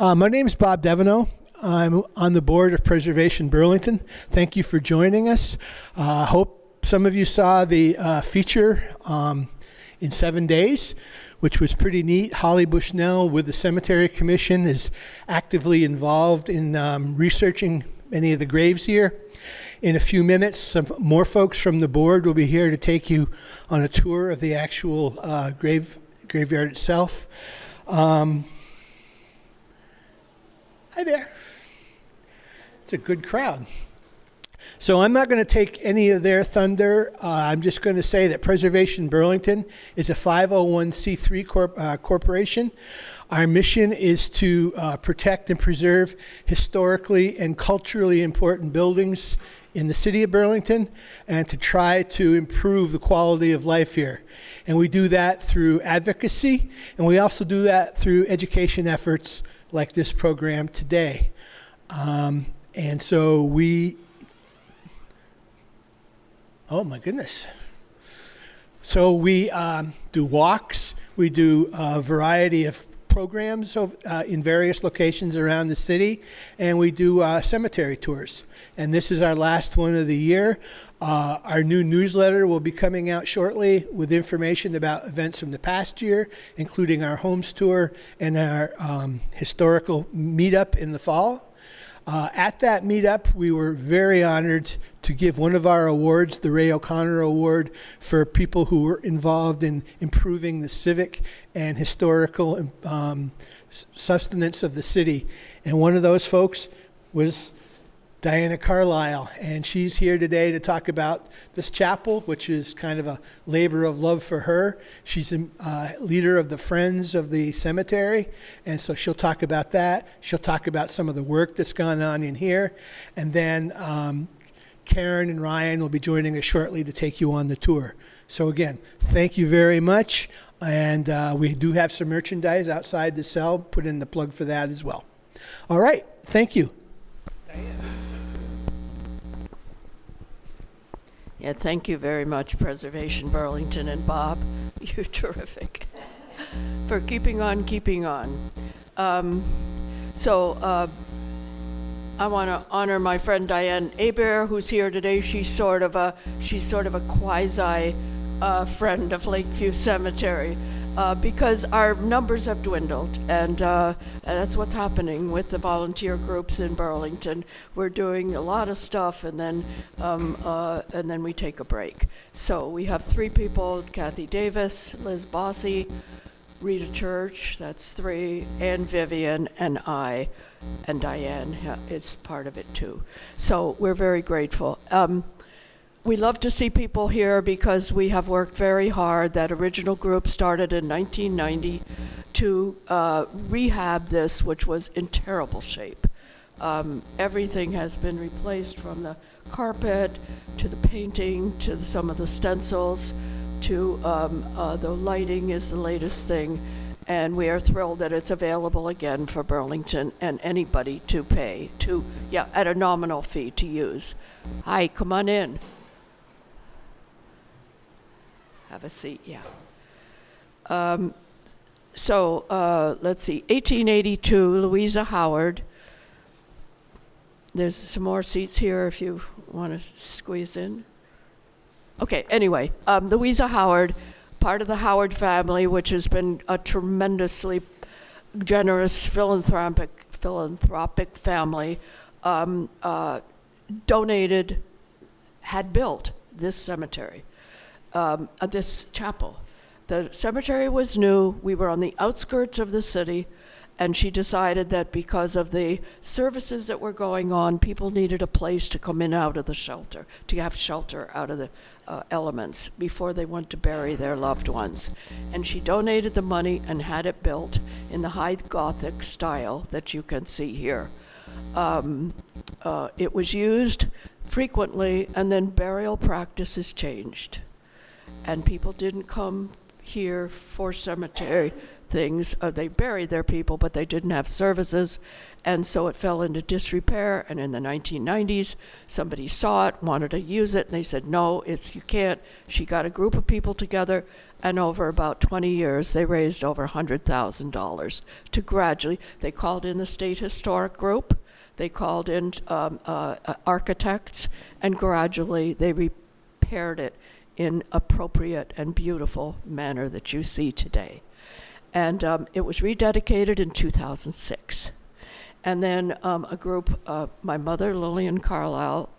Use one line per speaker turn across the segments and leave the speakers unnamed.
My name is Bob Devino. I'm on the board of Preservation Burlington. Thank you for joining us. Hope some of you saw the feature in 7 days, which was pretty neat. Holly Bushnell with the Cemetery Commission is actively involved in researching many of the graves here. In a few minutes, some more folks from the board will be here to take you on a tour of the actual graveyard itself. Hi there. It's a good crowd. So I'm not going to take any of their thunder. I'm just going to say that Preservation Burlington is a 501c3 corporation. Our mission is to protect and preserve historically and culturally important buildings in the city of Burlington and to try to improve the quality of life here. And we do that through advocacy, and we also do that through education efforts like this program today. And so oh my goodness. So we do walks, we do a variety of programs in various locations around the city, and we do cemetery tours. And this is our last one of the year. Our new newsletter will be coming out shortly with information about events from the past year, including our homes tour and our historical meetup in the fall. At that meetup, we were very honored to give one of our awards, the Ray O'Connor Award, for people who were involved in improving the civic and historical sustenance of the city. And one of those folks was Diana Carlisle, and she's here today to talk about this chapel, which is kind of a labor of love for her. She's a leader of the Friends of the Cemetery, and so she'll talk about that. She'll talk about some of the work that's gone on in here, and then Karen and Ryan will be joining us shortly to take you on the tour. So again, thank you very much, and we do have some merchandise outside to sell. Put in the plug for that as well. All right, thank you. Diane.
Yeah, thank you very much, Preservation Burlington and Bob. You're terrific for keeping on keeping on. I want to honor my friend Diane Aber, who's here today. She's sort of a quasi friend of Lakeview Cemetery. Because our numbers have dwindled, and that's what's happening with the volunteer groups in Burlington. We're doing a lot of stuff, and then we take a break. So we have 3 people: Kathy Davis, Liz Bossy, Rita Church, that's 3, and Vivian, and I, and Diane is part of it too. So we're very grateful. We love to see people here because we have worked very hard. That original group started in 1990 to rehab this, which was in terrible shape. Everything has been replaced, from the carpet to the painting to some of the stencils to the lighting is the latest thing. And we are thrilled that it's available again for Burlington and anybody to pay at a nominal fee to use. Hi, come on in. Have a seat, yeah. Let's see, 1882, Louisa Howard. There's some more seats here if you want to squeeze in. Okay, anyway, Louisa Howard, part of the Howard family, which has been a tremendously generous philanthropic family, had built this cemetery. This chapel. The cemetery was new. We were on the outskirts of the city, and she decided that because of the services that were going on, people needed a place to come in out of the shelter, to have shelter out of the elements before they went to bury their loved ones. And she donated the money and had it built in the high Gothic style that you can see here. It was used frequently, and then burial practices changed. And people didn't come here for cemetery things. They buried their people, but they didn't have services, and so it fell into disrepair. And in the 1990s, somebody saw it, wanted to use it, and they said, no, you can't. She got a group of people together, and over about 20 years, they raised over $100,000 to gradually. They called in the State Historic Group, they called in architects, and gradually they repaired it in appropriate and beautiful manner that you see today. And it was rededicated in 2006. And then a group, my mother, Lillian Carlisle,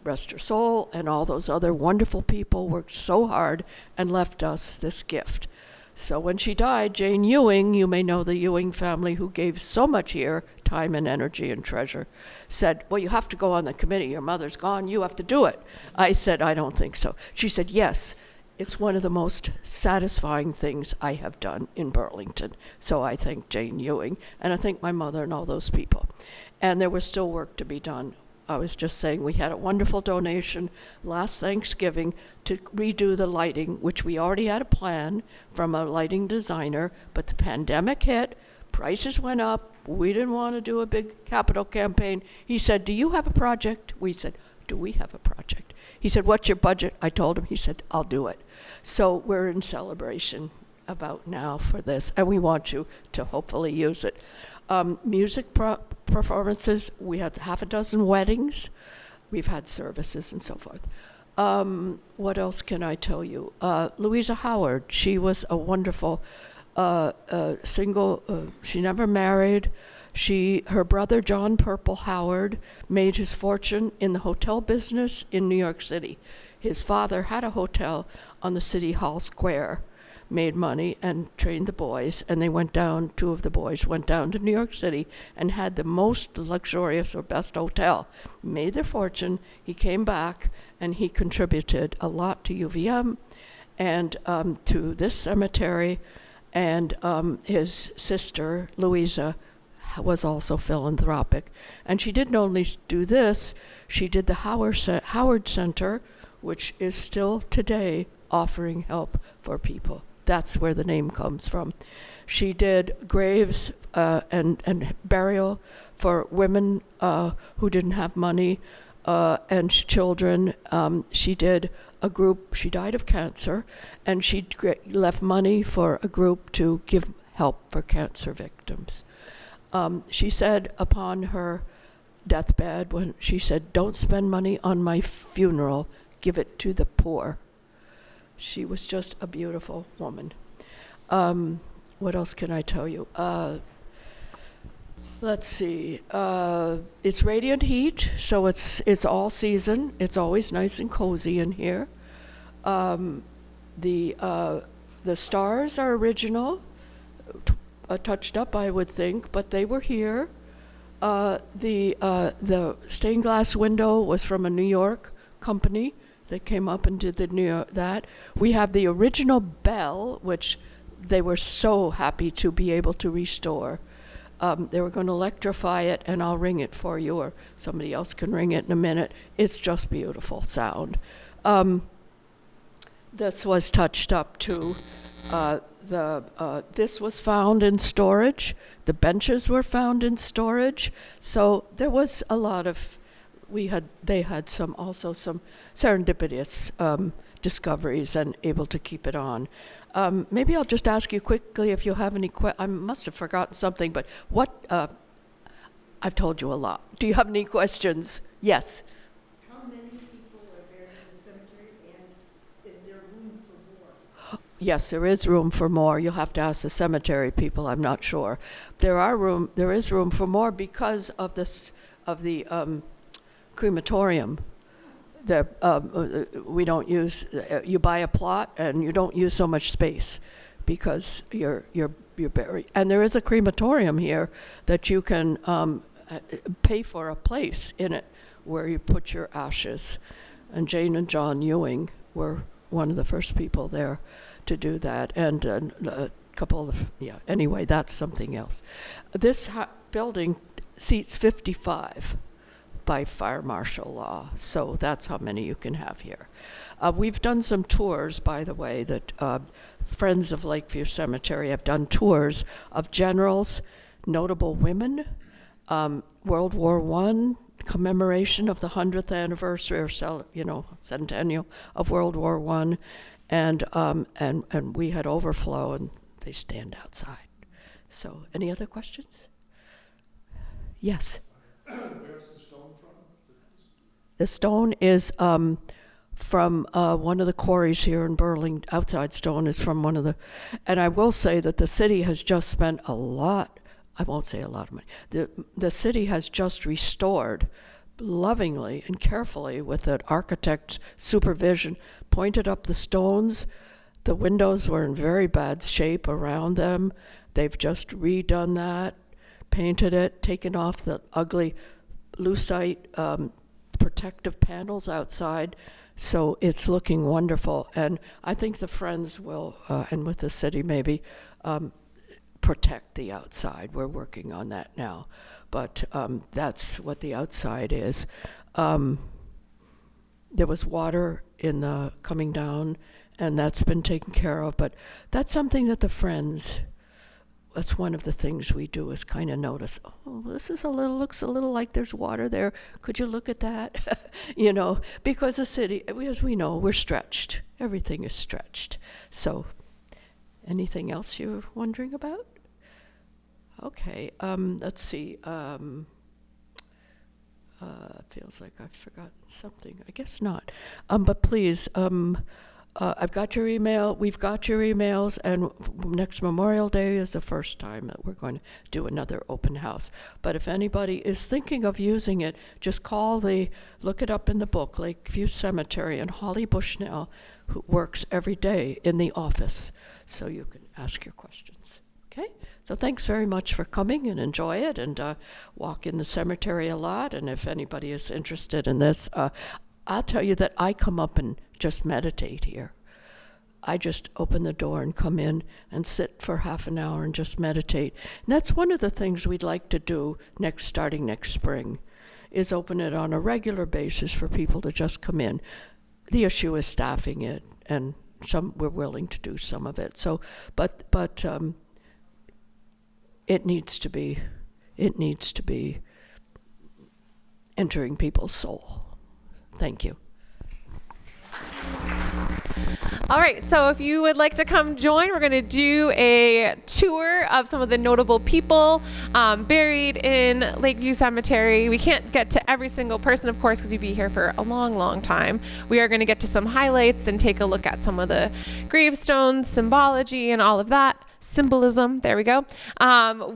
rest her soul, and all those other wonderful people worked so hard and left us this gift. So when she died, Jane Ewing, you may know the Ewing family who gave so much here, time and energy and treasure, said, well, you have to go on the committee. Your mother's gone. You have to do it. I said, I don't think so. She said, yes, it's one of the most satisfying things I have done in Burlington. So I thank Jane Ewing, and I thank my mother and all those people. And there was still work to be done. I was just saying we had a wonderful donation last Thanksgiving to redo the lighting, which we already had a plan from a lighting designer, but the pandemic hit, prices went up, we didn't want to do a big capital campaign. He said, do you have a project? We said, do we have a project? He said, what's your budget? I told him. He said, I'll do it. So we're in celebration about now for this, and we want you to hopefully use it. Music performances, we had half a dozen weddings, we've had services and so forth. What else can I tell you? Louisa Howard, she was a wonderful single, she never married. Her brother John Purple Howard made his fortune in the hotel business in New York City. His father had a hotel on the City Hall Square, made money and trained the boys, and they went down, two of the boys went down to New York City and had the most luxurious or best hotel, made their fortune. He came back and he contributed a lot to UVM and to this cemetery, and his sister, Louisa, was also philanthropic. And she didn't only do this, she did the Howard Center, which is still today offering help for people. That's where the name comes from. She did graves and burial for women who didn't have money and children. She did a group, she died of cancer, and she left money for a group to give help for cancer victims. She said upon her deathbed, when she said, don't spend money on my funeral, give it to the poor. She was just a beautiful woman. What else can I tell you? Let's see. It's radiant heat, so it's all season. It's always nice and cozy in here. The stars are original, touched up, I would think, but they were here. The stained glass window was from a New York company. They came up and did that. We have the original bell, which they were so happy to be able to restore. They were going to electrify it, and I'll ring it for you, or somebody else can ring it in a minute. It's just beautiful sound. This was touched up too. This was found in storage. The benches were found in storage. So there was a lot of. They had some serendipitous discoveries and able to keep it on. Maybe I'll just ask you quickly if you have any I must have forgotten something, but I've told you a lot. Do you have any questions? Yes.
How many people are buried in the cemetery, and is there room for more?
Yes, there is room for more. You'll have to ask the cemetery people. I'm not sure. There is room for more because of the crematorium. We don't use. You buy a plot and you don't use so much space because you're buried. And there is a crematorium here that you can pay for a place in it where you put your ashes. And Jane and John Ewing were one of the first people there to do that, and a couple of Anyway, that's something else. This building seats 55. by fire marshal law. So that's how many you can have here. We've done some tours, by the way, that Friends of Lakeview Cemetery have done tours of generals, notable women, World War I, commemoration of the 100th anniversary or centennial of World War I, and we had overflow, and they stand outside. So, any other questions? Yes.
Where's the stone from?
The stone is from one of the quarries here in Burlington. Outside stone is from one of the, and I will say that the city has just spent a lot. I won't say a lot of money. The city has just restored lovingly and carefully with an architect's supervision, pointed up the stones. The windows were in very bad shape around them. They've just redone that, painted it, taken off the ugly lucite protective panels outside. So it's looking wonderful. And I think the Friends will, and with the city maybe, protect the outside. We're working on that now. But that's what the outside is. There was water in the coming down, and that's been taken care of. But that's something that the Friends, that's one of the things we do, is kind of notice, oh, this is looks a little like there's water there. Could you look at that? Because the city, as we know, we're stretched. Everything is stretched. So anything else you're wondering about? Okay, let's see. Feels like I've forgotten something. I guess not. But please, I've got your email. We've got your emails, and next Memorial Day is the first time that we're going to do another open house. But if anybody is thinking of using it, just look it up in the book, Lakeview Cemetery, and Holly Bushnell, who works every day in the office, so you can ask your questions. Okay? So thanks very much for coming, and enjoy it, and walk in the cemetery a lot. And if anybody is interested in this, I'll tell you that I come up and just meditate here. I just open the door and come in and sit for half an hour and just meditate. And that's one of the things we'd like to do starting next spring, is open it on a regular basis for people to just come in. The issue is staffing it, and we're willing to do some of it. So, but it needs to be entering people's soul. Thank you.
All right, so if you would like to come join, we're going to do a tour of some of the notable people buried in Lakeview Cemetery. We can't get to every single person, of course, because you'd be here for a long, long time. We are going to get to some highlights and take a look at some of the gravestones, symbology, and all of that. Symbolism, there we go.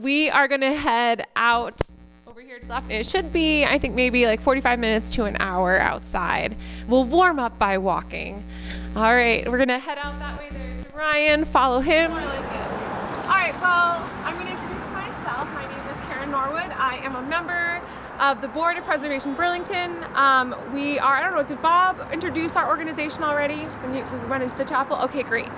We are going to head out over here to the left. It should be, I think, maybe like 45 minutes to an hour outside. We'll warm up by walking. All right, we're going to head out that way. There's Ryan. Follow him. All right, well, I'm going to introduce myself. My name is Karen Norwood. I am a member of the Board of Preservation Burlington. I don't know, did Bob introduce our organization already when we went into the chapel? Okay, great.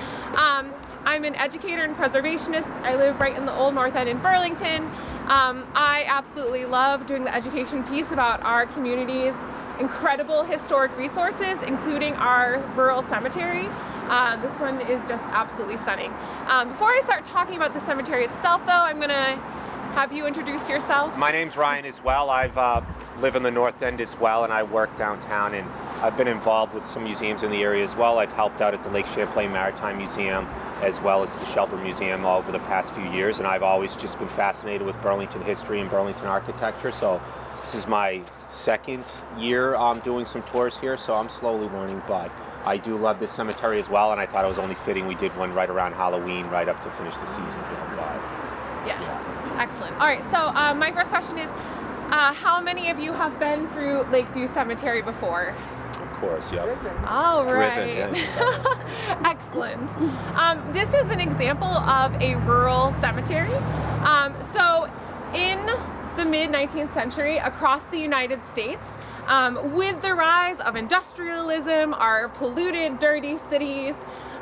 I'm an educator and preservationist. I live right in the Old North End in Burlington. I absolutely love doing the education piece about our community's incredible historic resources, including our rural cemetery. This one is just absolutely stunning. Before I start talking about the cemetery itself, though, I'm going to have you introduce yourself.
My name's Ryan as well. I live in the North End as well, and I work downtown, and I've been involved with some museums in the area as well. I've helped out at the Lake Champlain Maritime Museum as well as the Shelburne Museum over the past few years, and I've always just been fascinated with Burlington history and Burlington architecture. So this is my second year doing some tours here, so I'm slowly learning, but I do love this cemetery as well, and I thought it was only fitting we did one right around Halloween, right up to finish the season here.
Yes, excellent. All right, so my first question is, how many of you have been through Lakeview Cemetery before?
Of course, yeah.
All right.
Driven, yeah.
Excellent. This is an example of a rural cemetery. So in the mid-19th century, across the United States, with the rise of industrialism, our polluted, dirty cities,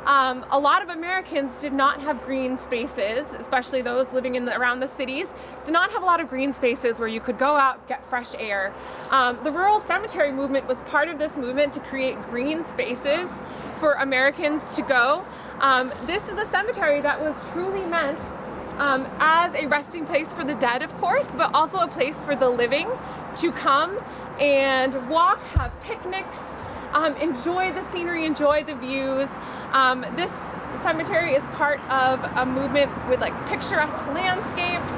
A lot of Americans did not have green spaces, especially those living around the cities, did not have a lot of green spaces where you could go out, get fresh air. The rural cemetery movement was part of this movement to create green spaces for Americans to go. This is a cemetery that was truly meant as a resting place for the dead, of course, but also a place for the living to come and walk, have picnics, enjoy the scenery, enjoy the views. This cemetery is part of a movement with like picturesque landscapes.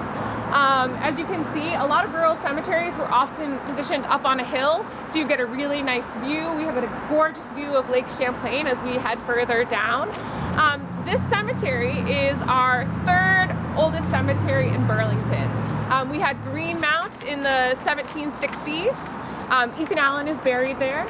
As you can see, a lot of rural cemeteries were often positioned up on a hill, so you get a really nice view. We have a gorgeous view of Lake Champlain as we head further down. This cemetery is our third oldest cemetery in Burlington. We had Greenmount in the 1760s. Ethan Allen is buried there.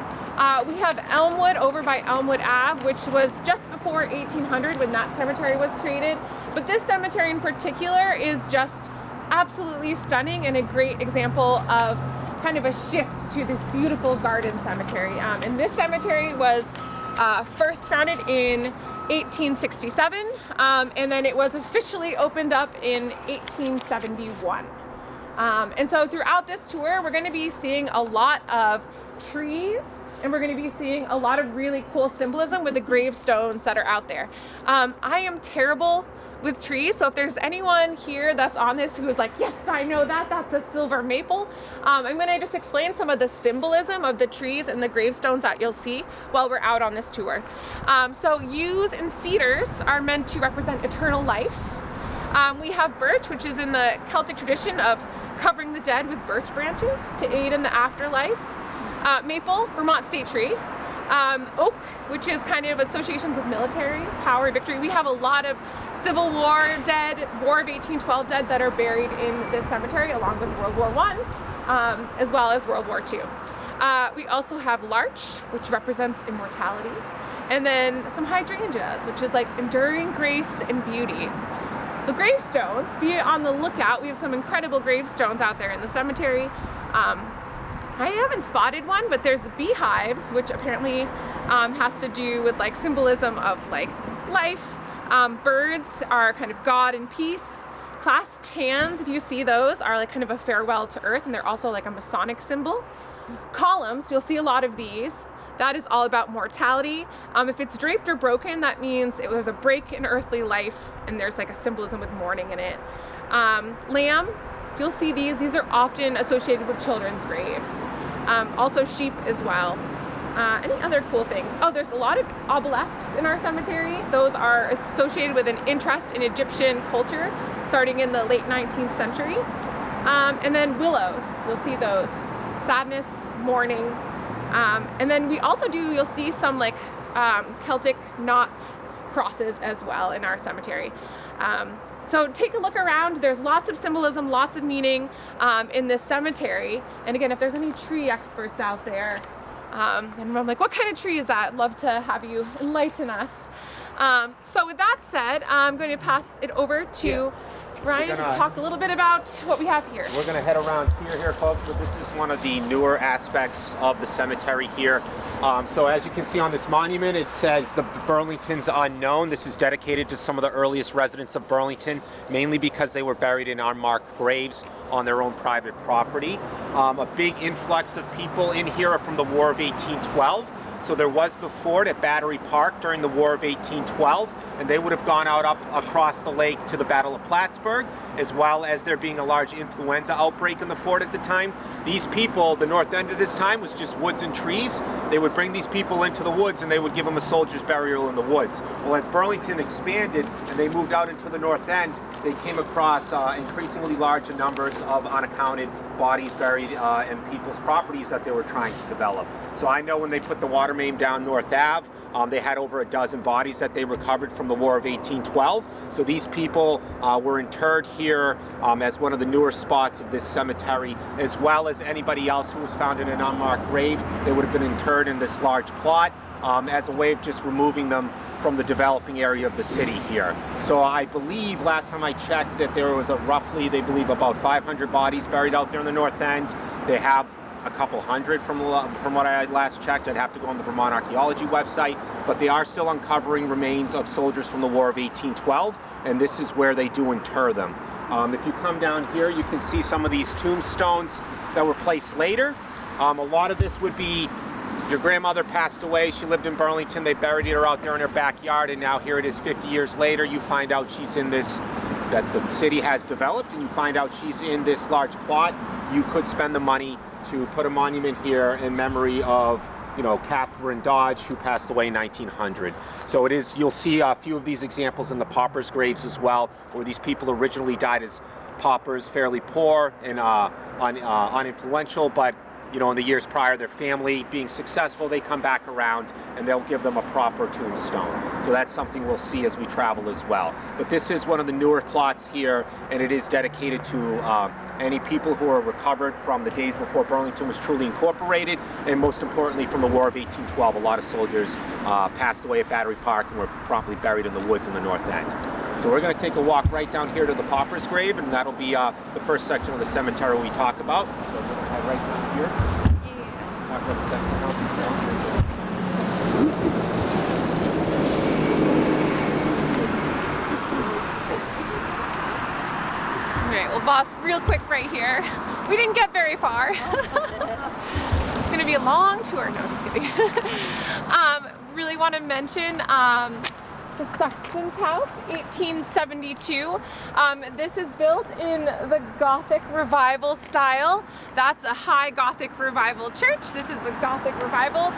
We have Elmwood over by Elmwood Ave, which was just before 1800 when that cemetery was created. But this cemetery in particular is just absolutely stunning and a great example of kind of a shift to this beautiful garden cemetery. And this cemetery was first founded in 1867, and then it was officially opened up in 1871. And so throughout this tour, we're going to be seeing a lot of trees, and we're going to be seeing a lot of really cool symbolism with the gravestones that are out there. I am terrible with trees, so if there's anyone here that's on this who is like, yes, I know that, that's a silver maple, I'm going to just explain some of the symbolism of the trees and the gravestones that you'll see while we're out on this tour. So yews and cedars are meant to represent eternal life. We have birch, which is in the Celtic tradition of covering the dead with birch branches to aid in the afterlife. Maple, Vermont state tree. Oak, which is kind of associations with military power, victory. We have a lot of Civil War dead, War of 1812 dead that are buried in this cemetery, along with World War I, as well as World War II. We also have larch, which represents immortality, and then some hydrangeas, which is like enduring grace and beauty. So gravestones, be on the lookout. We have some incredible gravestones out there in the cemetery. I haven't spotted one, but there's beehives, which apparently has to do with like symbolism of like life. Birds are kind of God and peace. Clasped hands, if you see those, are like kind of a farewell to earth, and they're also like a Masonic symbol. Columns, you'll see a lot of these. That is all about mortality. If it's draped or broken, that means it was a break in earthly life, and there's like a symbolism with mourning in it. Lamb, you'll see these. These are often associated with children's graves. Also sheep as well. Any other cool things? Oh, there's a lot of obelisks in our cemetery. Those are associated with an interest in Egyptian culture starting in the late 19th century. And then willows, you'll see those. Sadness, mourning. And then we also you'll see some like Celtic knot crosses as well in our cemetery. So take a look around. There's lots of symbolism, lots of meaning in this cemetery. And again, if there's any tree experts out there, and I'm like, what kind of tree is that? I'd love to have you enlighten us. So with that said, I'm going to pass it over to Ryan to talk a little bit about what we have here.
We're going to head around here, folks, but this is one of the newer aspects of the cemetery here. So as you can see on this monument, it says the Burlington's Unknown. This is dedicated to some of the earliest residents of Burlington, mainly because they were buried in unmarked graves on their own private property. A big influx of people in here are from the War of 1812. So there was the fort at Battery Park during the War of 1812, and they would have gone out up across the lake to the Battle of Plattsburgh, as well as there being a large influenza outbreak in the fort at the time. These people, the north end of this time was just woods and trees. They would bring these people into the woods and they would give them a soldier's burial in the woods. Well, as Burlington expanded and they moved out into the north end, they came across increasingly larger numbers of unaccounted bodies buried in people's properties that they were trying to develop. So I know when they put the water main down North Ave, they had over a dozen bodies that they recovered from the War of 1812. So these people were interred here as one of the newer spots of this cemetery, as well as anybody else who was found in an unmarked grave. They would have been interred in this large plot as a way of just removing them from the developing area of the city here. So I believe last time I checked that there was roughly, they believe, about 500 bodies buried out there in the north end. They have a couple hundred from what I last checked. I'd have to go on the Vermont Archaeology website, but they are still uncovering remains of soldiers from the War of 1812, and this is where they do inter them. If you come down here, you can see some of these tombstones that were placed later. A lot of this would be your grandmother passed away, she lived in Burlington, they buried her out there in her backyard, and now here it is 50 years later, you find out she's in this, that the city has developed, and you find out she's in this large plot. You could spend the money to put a monument here in memory of, you know, Catherine Dodge, who passed away in 1900. So it is, you'll see a few of these examples in the paupers' graves as well, where these people originally died as paupers, fairly poor and uninfluential, but you know, in the years prior, their family being successful, they come back around and they'll give them a proper tombstone. So that's something we'll see as we travel as well. But this is one of the newer plots here, and it is dedicated to any people who are recovered from the days before Burlington was truly incorporated, and most importantly from the War of 1812. A lot of soldiers passed away at Battery Park and were promptly buried in the woods in the North End. So we're going to take a walk right down here to the pauper's grave, and that'll be the first section of the cemetery we talk about. So we're going to head right down here. Talk about the Sexton House and down here.
All right, well, boss, real quick right here. We didn't get very far. It's going to be a long tour. No, just kidding. Really want to mention the Sexton's House, 1872. This is built in the Gothic Revival style. That's a high Gothic Revival church. This is a Gothic Revival.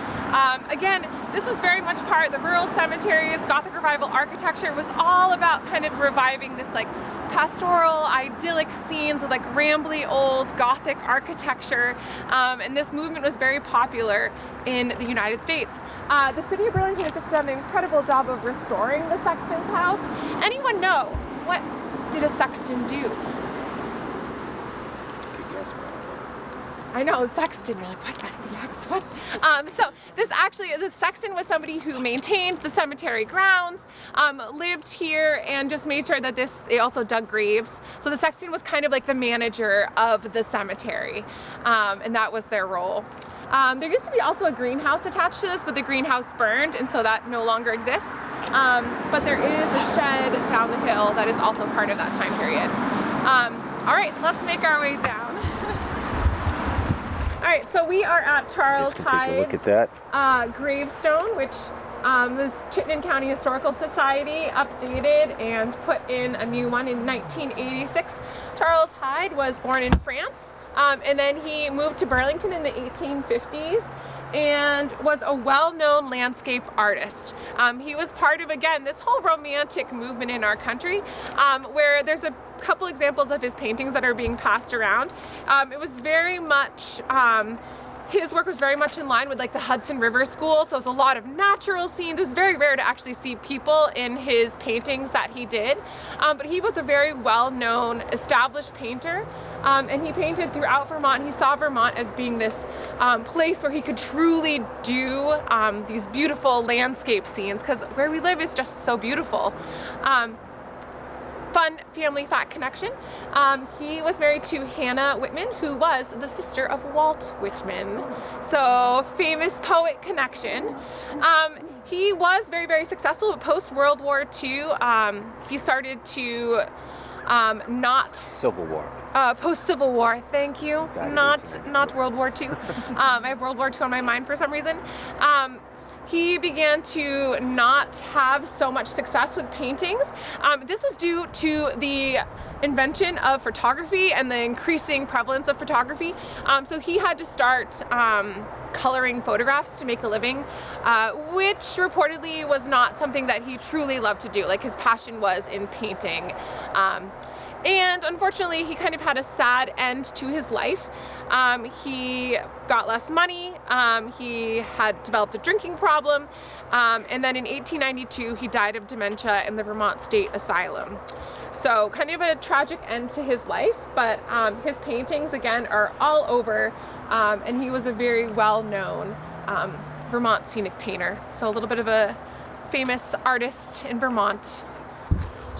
Again, this was very much part of the rural cemeteries. Gothic Revival architecture was all about kind of reviving this like pastoral, idyllic scenes with like rambly old Gothic architecture, and this movement was very popular in the United States. The city of Burlington has just done an incredible job of restoring the Sexton's house. Anyone know, what did a sexton do? I know, sexton, you're like, what, SCX, what? So the sexton was somebody who maintained the cemetery grounds, lived here, and just made sure that they also dug graves. So the sexton was kind of like the manager of the cemetery, and that was their role. There used to be also a greenhouse attached to this, but the greenhouse burned, and so that no longer exists. But there is a shed down the hill that is also part of that time period. All right, let's make our way down. All right, so we are at Charles Hyde's gravestone, which this Chittenden County Historical Society updated and put in a new one in 1986. Charles Hyde was born in France, and then he moved to Burlington in the 1850s and was a well-known landscape artist. He was part of, again, this whole romantic movement in our country, where there's a couple examples of his paintings that are being passed around. It was very much, his work was very much in line with like the Hudson River School, so it was a lot of natural scenes. It was very rare to actually see people in his paintings that he did, but he was a very well-known, established painter, and he painted throughout Vermont. He saw Vermont as being this place where he could truly do these beautiful landscape scenes, because where we live is just so beautiful. Fun family fact connection. He was married to Hannah Whitman, who was the sister of Walt Whitman. So famous poet connection. He was very, very successful post-World War II. He started to
Civil War.
Post-Civil War, thank you. Not World War II. I have World War II on my mind for some reason. He began to not have so much success with paintings. This was due to the invention of photography and the increasing prevalence of photography. So he had to start coloring photographs to make a living, which reportedly was not something that he truly loved to do. Like, his passion was in painting. And unfortunately, he kind of had a sad end to his life. He got less money, he had developed a drinking problem, and then in 1892, he died of dementia in the Vermont State Asylum. So kind of a tragic end to his life, but his paintings, again, are all over, and he was a very well-known Vermont scenic painter. So a little bit of a famous artist in Vermont.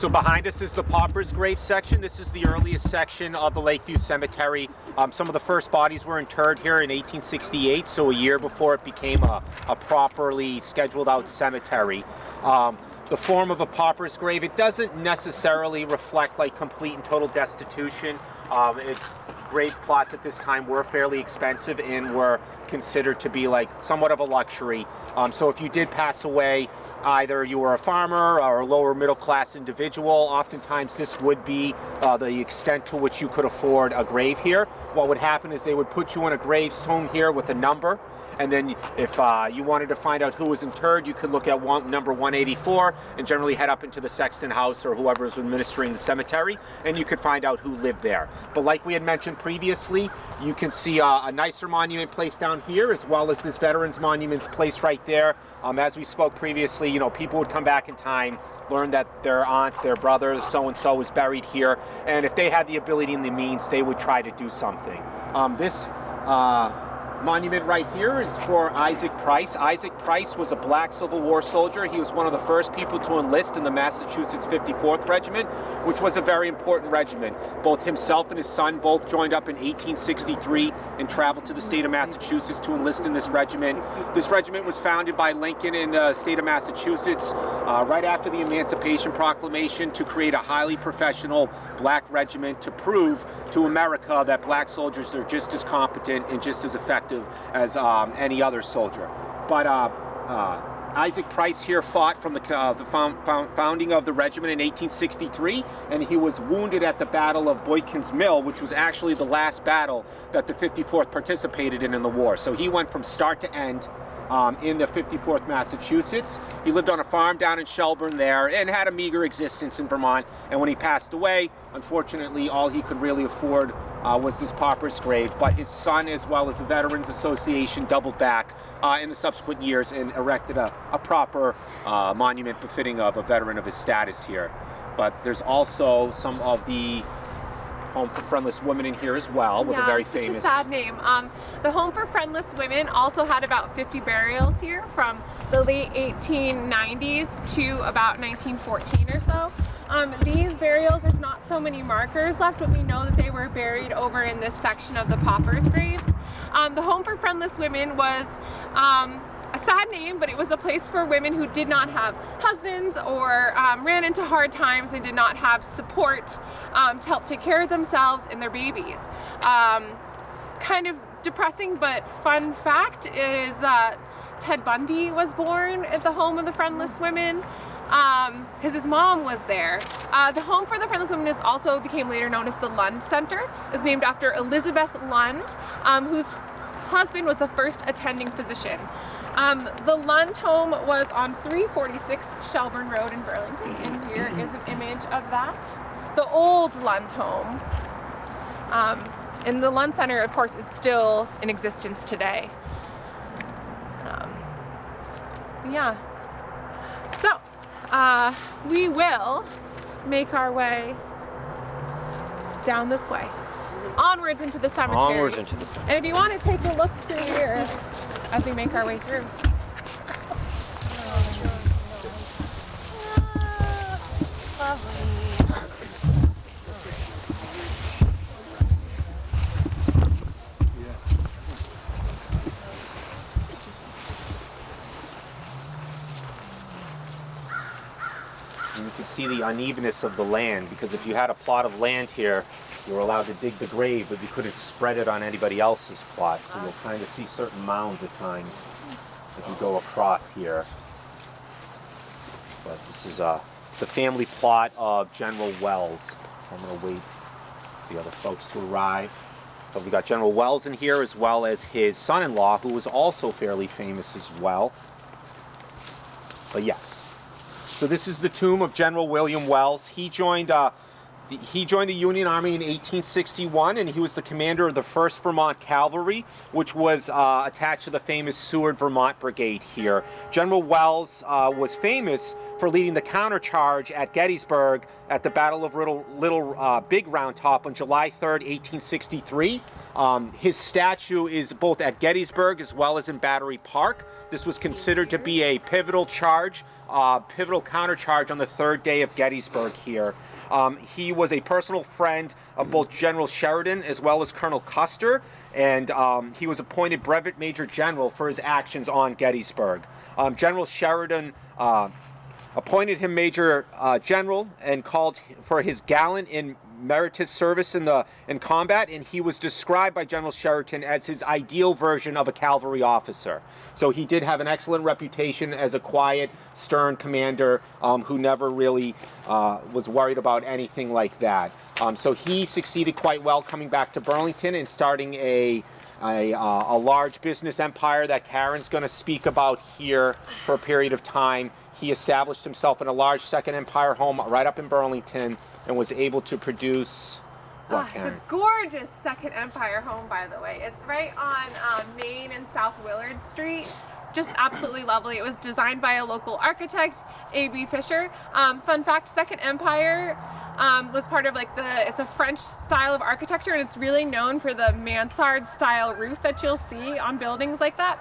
So behind us is the Pauper's Grave section. This is the earliest section of the Lakeview Cemetery. Some of the first bodies were interred here in 1868, so a year before it became a properly scheduled out cemetery. The form of a pauper's grave, it doesn't necessarily reflect like complete and total destitution. Grave plots at this time were fairly expensive and were considered to be like somewhat of a luxury. So if you did pass away, either you were a farmer or a lower middle class individual, oftentimes this would be the extent to which you could afford a grave here. What would happen is they would put you on a gravestone here with a number. And then if you wanted to find out who was interred, you could look at number 184 and generally head up into the sexton house or whoever is administering the cemetery, and you could find out who lived there. But like we had mentioned previously, you can see a nicer monument placed down here, as well as this Veterans Monument placed right there. As we spoke previously, you know, people would come back in time, learn that their aunt, their brother, so-and-so was buried here, and if they had the ability and the means, they would try to do something. This monument right here is for Isaac Price. Isaac Price was a black Civil War soldier. He was one of the first people to enlist in the Massachusetts 54th Regiment, which was a very important regiment. Both himself and his son both joined up in 1863 and traveled to the state of Massachusetts to enlist in this regiment. This regiment was founded by Lincoln in the state of Massachusetts right after the Emancipation Proclamation to create a highly professional black regiment to prove to America that black soldiers are just as competent and just as effective as any other soldier. But Isaac Price here fought from the founding of the regiment in 1863, and he was wounded at the Battle of Boydkin's Mill, which was actually the last battle that the 54th participated in the war. So he went from start to end in the 54th Massachusetts. He lived on a farm down in Shelburne there and had a meager existence in Vermont. And when he passed away, unfortunately, all he could really afford was this pauper's grave. But his son, as well as the Veterans Association, doubled back in the subsequent years and erected a proper monument befitting of a veteran of his status here. But there's also some of the Home for Friendless Women in here as well, with a very famous...
Such a sad name. The Home for Friendless Women also had about 50 burials here from the late 1890s to about 1914 or so. These burials, there's not so many markers left, but we know that they were buried over in this section of the paupers' graves. The Home for Friendless Women was a sad name, but it was a place for women who did not have husbands or ran into hard times and did not have support to help take care of themselves and their babies. Kind of depressing, but fun fact is Ted Bundy was born at the Home of the Friendless Women because his mom was there. The Home for the Friendless Women also became later known as the Lund Center. It was named after Elizabeth Lund, whose husband was the first attending physician. The Lund home was on 346 Shelburne Road in Burlington, and here is an image of that. The old Lund home. And the Lund Center, of course, is still in existence today. Yeah. So, we will make our way down this way, onwards into the cemetery.
Onwards into the cemetery.
And if you want to take a look through here as we make our way through.
And you can see the unevenness of the land, because if you had a plot of land here, you were allowed to dig the grave, but you couldn't spread it on anybody else's plot. So you'll kind of see certain mounds at times as you go across here. But this is the family plot of General Wells. I'm going to wait for the other folks to arrive. But we got General Wells in here, as well as his son-in-law, who was also fairly famous as well. But yes. So this is the tomb of General William Wells. He joined He joined the Union Army in 1861, and he was the commander of the 1st Vermont Cavalry, which was attached to the famous Seward, Vermont Brigade here. General Wells was famous for leading the countercharge at Gettysburg at the Battle of Big Round Top on July 3rd, 1863. His statue is both at Gettysburg as well as in Battery Park. This was considered to be a pivotal countercharge on the 3rd day of Gettysburg here. He was a personal friend of both General Sheridan as well as Colonel Custer, and he was appointed Brevet Major General for his actions on Gettysburg. General Sheridan appointed him Major General and called for his gallant and meritorious service in combat, and he was described by General Sheridan as his ideal version of a cavalry officer. So he did have an excellent reputation as a quiet, stern commander who never really was worried about anything like that. So he succeeded quite well coming back to Burlington and starting a large business empire that Karen's going to speak about here for a period of time. He established himself in a large Second Empire home right up in Burlington and was able to produce what, Karen?
It's a gorgeous Second Empire home, by the way. It's right on Main and South Willard Street. Just absolutely lovely. It was designed by a local architect, A.B. Fisher. Fun fact, Second Empire was part of it's a French style of architecture, and it's really known for the mansard style roof that you'll see on buildings like that.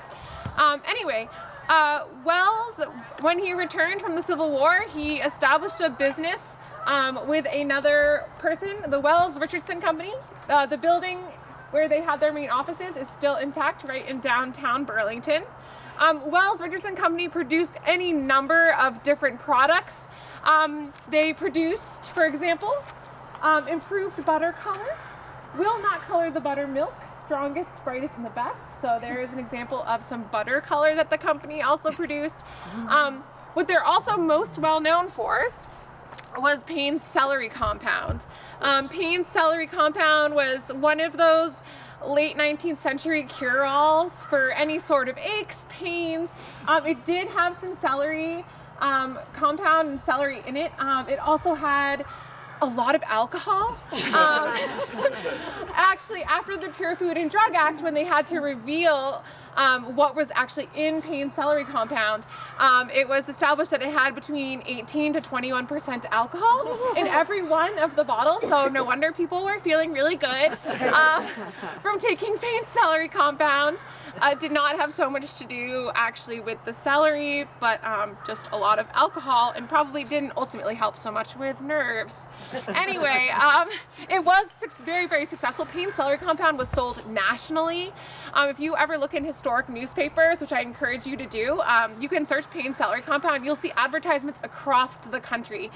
Wells, when he returned from the Civil War, he established a business with another person, the Wells Richardson Company. The building where they had their main offices is still intact right in downtown Burlington. Wells Richardson Company produced any number of different products. They produced, for example, improved butter color, will not color the buttermilk, strongest, brightest, and the best. So there is an example of some butter color that the company also produced. What they're also most well known for was Payne's celery compound. Payne's celery compound was one of those late 19th century cure-alls for any sort of aches, pains. It did have some celery compound and celery in it. It also had a lot of alcohol. Actually, after the Pure Food and Drug Act, when they had to reveal what was actually in Payne's celery compound, it was established that it had between 18 to 21% alcohol in every one of the bottles, so no wonder people were feeling really good from taking Payne's celery compound. Did not have so much to do actually with the celery, but just a lot of alcohol, and probably didn't ultimately help so much with nerves. Anyway, it was very, very successful. Payne's celery compound was sold nationally. If you ever look in historic newspapers, which I encourage you to do, you can search Payne's celery compound. You'll see advertisements across the country.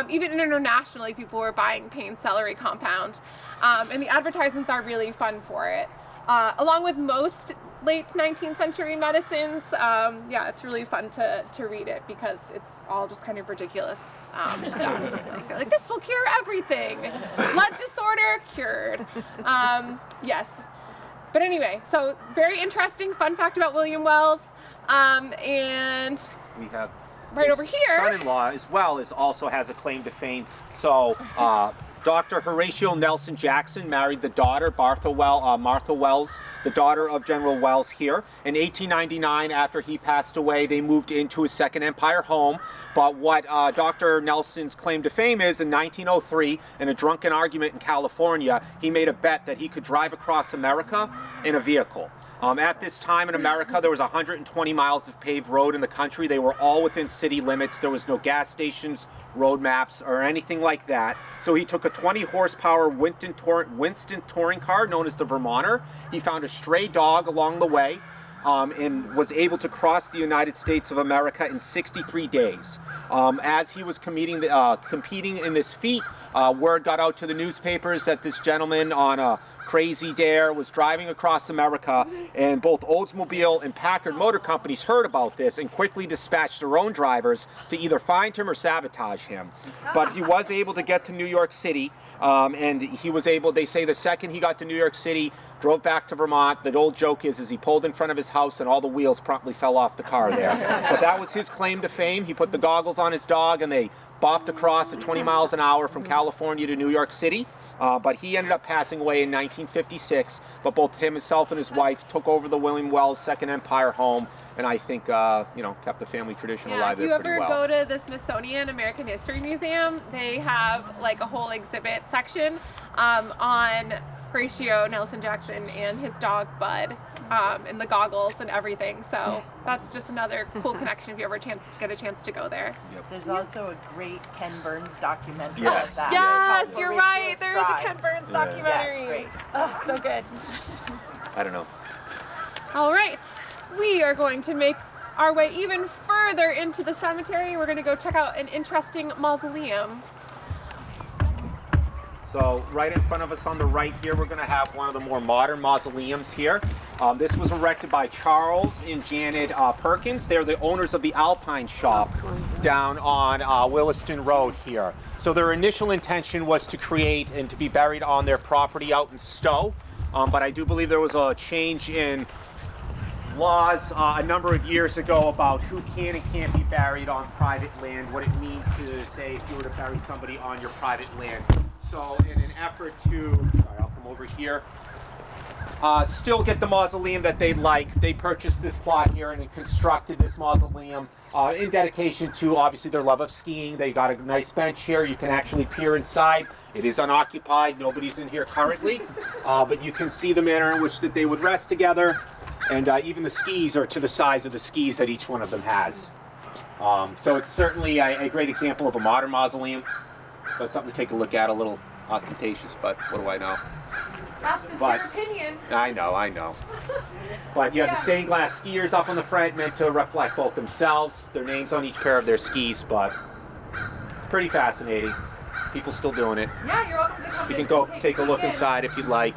Even internationally, people were buying Payne's celery compound. And the advertisements are really fun for it. Along with most late 19th century medicines, it's really fun to read it because it's all just kind of ridiculous stuff. Like this will cure everything. Blood disorder cured. Yes. But anyway, so very interesting fun fact about William Wells. And
we have
right over here,
son-in-law as well also has a claim to fame. So Dr. Horatio Nelson Jackson married the daughter, Martha Wells, the daughter of General Wells here. In 1899, after he passed away, they moved into his Second Empire home. But what Dr. Nelson's claim to fame is, in 1903, in a drunken argument in California, he made a bet that he could drive across America in a vehicle. At this time in America, there was 120 miles of paved road in the country. They were all within city limits. There was no gas stations, road maps, or anything like that. So he took a 20 horsepower Winston touring car known as the Vermonter. He found a stray dog along the way and was able to cross the United States of America in 63 days. As he was competing in this feat, word got out to the newspapers that this gentleman on a crazy dare was driving across America, and both Oldsmobile and Packard Motor Companies heard about this and quickly dispatched their own drivers to either find him or sabotage him. But he was able to get to New York City, and he was able, they say the second he got to New York City, drove back to Vermont. The old joke is he pulled in front of his house and all the wheels promptly fell off the car there. But that was his claim to fame. He put the goggles on his dog and they bopped across at 20 miles an hour from California to New York City. But he ended up passing away in 1956. But both himself and his wife took over the William Wells Second Empire home, and I think kept the family tradition alive there pretty well.
If you ever go to the Smithsonian American History Museum, they have like a whole exhibit section on Horatio Nelson Jackson and his dog Bud, and the goggles and everything. So that's just another cool connection if you ever get a chance to go there.
There's also a great Ken Burns documentary
Yes.
of that.
Yes,
called
you're
Horatio's
right. There is a
Drive.
Ken Burns
Yeah,
documentary.
it's great.
Oh, so good.
I don't know.
All right, we are going to make our way even further into the cemetery. We're going to go check out an interesting mausoleum.
So right in front of us on the right here, we're going to have one of the more modern mausoleums here. This was erected by Charles and Janet Perkins. They're the owners of the Alpine Shop down on Williston Road here. So their initial intention was to create and to be buried on their property out in Stowe. But I do believe there was a change in laws a number of years ago about who can and can't be buried on private land, what it means to say if you were to bury somebody on your private land. So in an effort to, sorry, I'll come over here, still get the mausoleum that they like, they purchased this plot here and constructed this mausoleum in dedication to obviously their love of skiing. They got a nice bench here. You can actually peer inside. It is unoccupied. Nobody's in here currently, but you can see the manner in which that they would rest together. And even the skis are to the size of the skis that each one of them has. So it's certainly a great example of a modern mausoleum. But something to take a look at, a little ostentatious, but what do I know?
That's just your opinion.
I know. But you have the stained glass skiers up on the front, meant to reflect both themselves, their names on each pair of their skis, but it's pretty fascinating. People still doing it.
Yeah, you're welcome to come
You can go take a look inside if you'd like.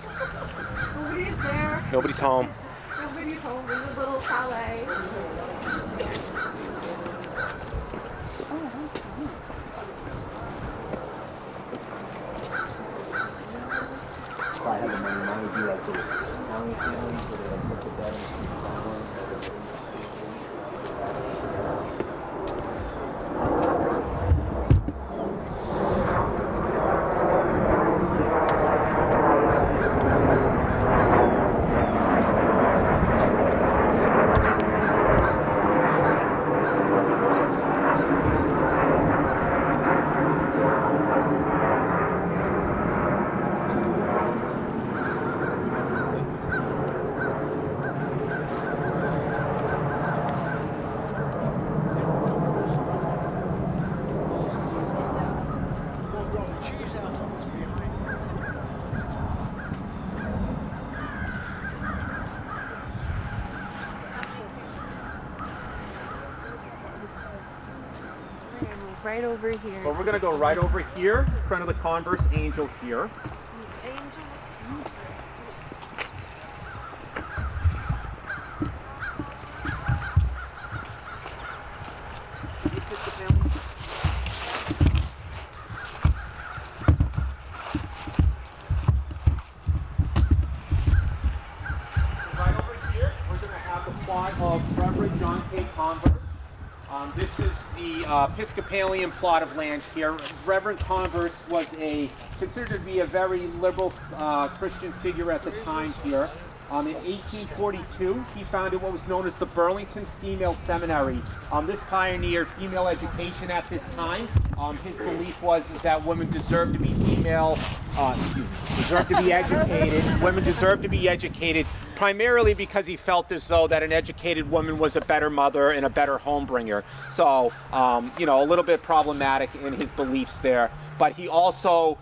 Nobody's there.
Nobody's home.
Nobody's home. There's a little chalet.
I have them in mind, would be like the county families that are put the dead
Right over here.
But we're going to go right over here, in front of the Converse Angel here. Right over here, we're going to have the plot of Reverend John K. Converse. This is the Episcopalian plot of land here. Reverend Converse was considered to be a very liberal Christian figure at the time here. In 1842, he founded what was known as the Burlington Female Seminary. This pioneered female education at this time. His belief was that women deserved to be educated. Women deserved to be educated, primarily because he felt as though that an educated woman was a better mother and a better home bringer. So, a little bit problematic in his beliefs there. But he also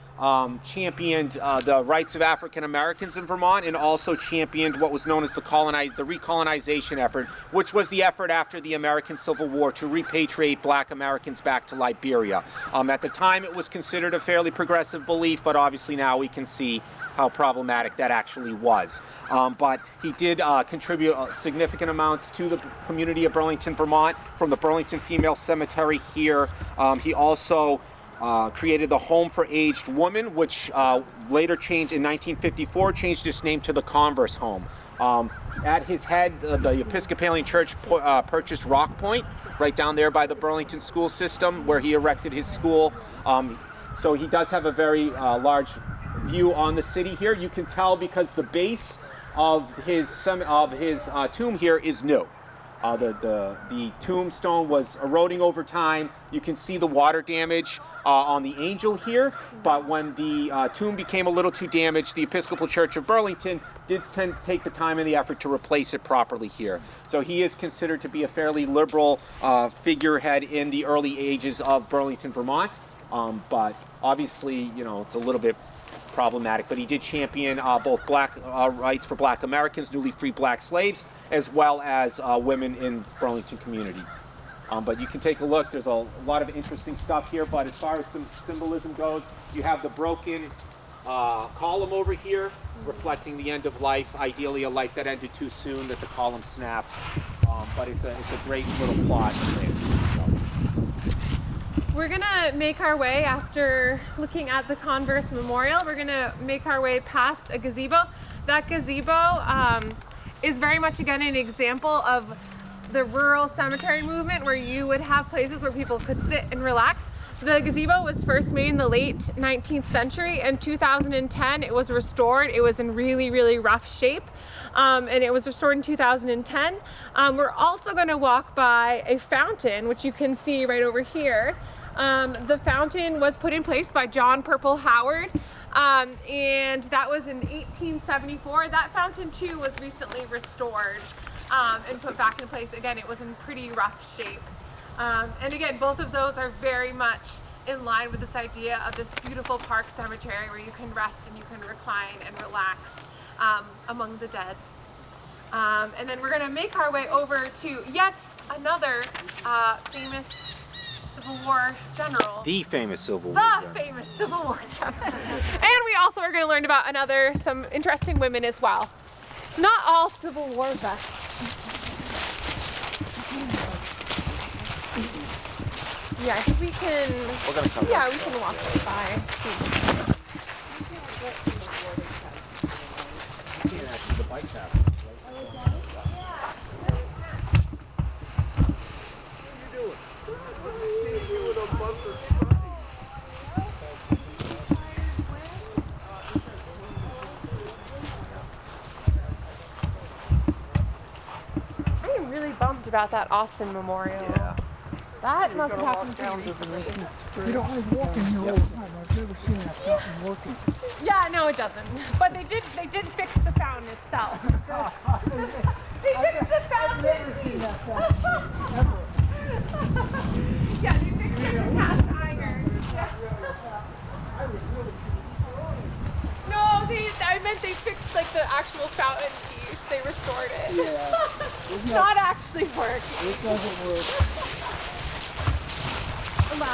championed the rights of African Americans in Vermont, and also championed what was known as the recolonization effort, which was the effort after the American Civil War to repatriate black Americans back to Liberia. At the time, it was considered a fairly progressive belief, but obviously now we can see how problematic that actually was. But he did contribute significant amounts to the community of Burlington, Vermont, from the Burlington Female Cemetery here. He also created the Home for Aged Women, which later changed in 1954, changed its name to the Converse Home. At his head, the Episcopalian Church purchased Rock Point, right down there by the Burlington school system, where he erected his school. So he does have a very large view on the city here. You can tell because the base of his tomb here is new. The tombstone was eroding over time. You can see the water damage on the angel here, but when the tomb became a little too damaged, the Episcopal Church of Burlington did tend to take the time and the effort to replace it properly here. So he is considered to be a fairly liberal figurehead in the early ages of Burlington, Vermont, but obviously, you know, it's a little bit problematic, but he did champion both black rights for black Americans, newly freed black slaves, as well as women in the Burlington community. But you can take a look. There's a lot of interesting stuff here, but as far as some symbolism goes, you have the broken column over here reflecting the end of life, ideally a life that ended too soon, that the column snapped. But it's a great little plot.
We're gonna make our way, after looking at the Converse Memorial, we're gonna make our way past a gazebo. That gazebo is very much, again, an example of the rural cemetery movement, where you would have places where people could sit and relax. The gazebo was first made in the late 19th century. In 2010, it was restored. It was in really, really rough shape. And it was restored in 2010. We're also gonna walk by a fountain, which you can see right over here. The fountain was put in place by John Purple Howard, and that was in 1874. That fountain too was recently restored and put back in place. Again, it was in pretty rough shape. And again, both of those are very much in line with this idea of this beautiful park cemetery where you can rest and you can recline and relax among the dead. And then we're gonna make our way over to yet another famous Civil War general.
The famous Civil War
general. Famous Civil War general. And we also are going to learn about some interesting women as well. It's not all Civil War vets. Yeah, I think we can.
We're gonna come.
Yeah, we can walk right by.
The bike path.
I am really bummed about that Austin Memorial.
Yeah.
That must have happened pretty recently.
You know, I walk in here all the time. I've never seen that fountain working.
Yeah, no, it doesn't. But they did fix the fountain itself. They fixed the fountain.
I've never seen that fountain, ever.
Yeah, they fixed it with cast iron. Yeah. No, I meant they fixed like the actual fountain piece. They restored it.
Yeah.
It's not actually working.
It doesn't work.
Wow.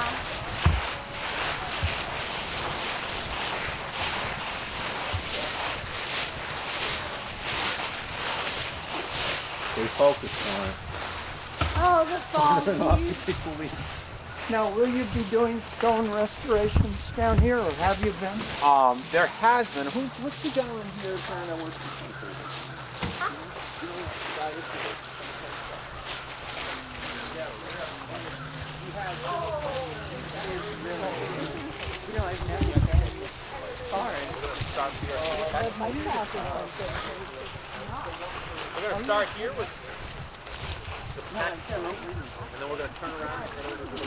Stay focused on it.
Oh, the fall.
Now, will you be doing stone restorations down here, or have you been?
There has been. What's the gentleman here trying to work with? We're going to start here with the pet, and then we're going to turn around and head over to the...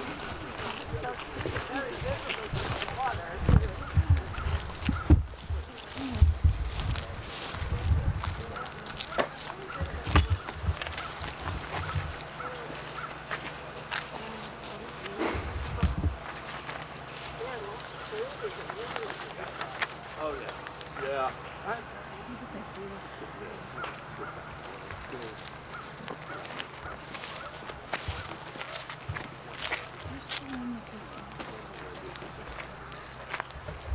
Oh, yeah. Yeah.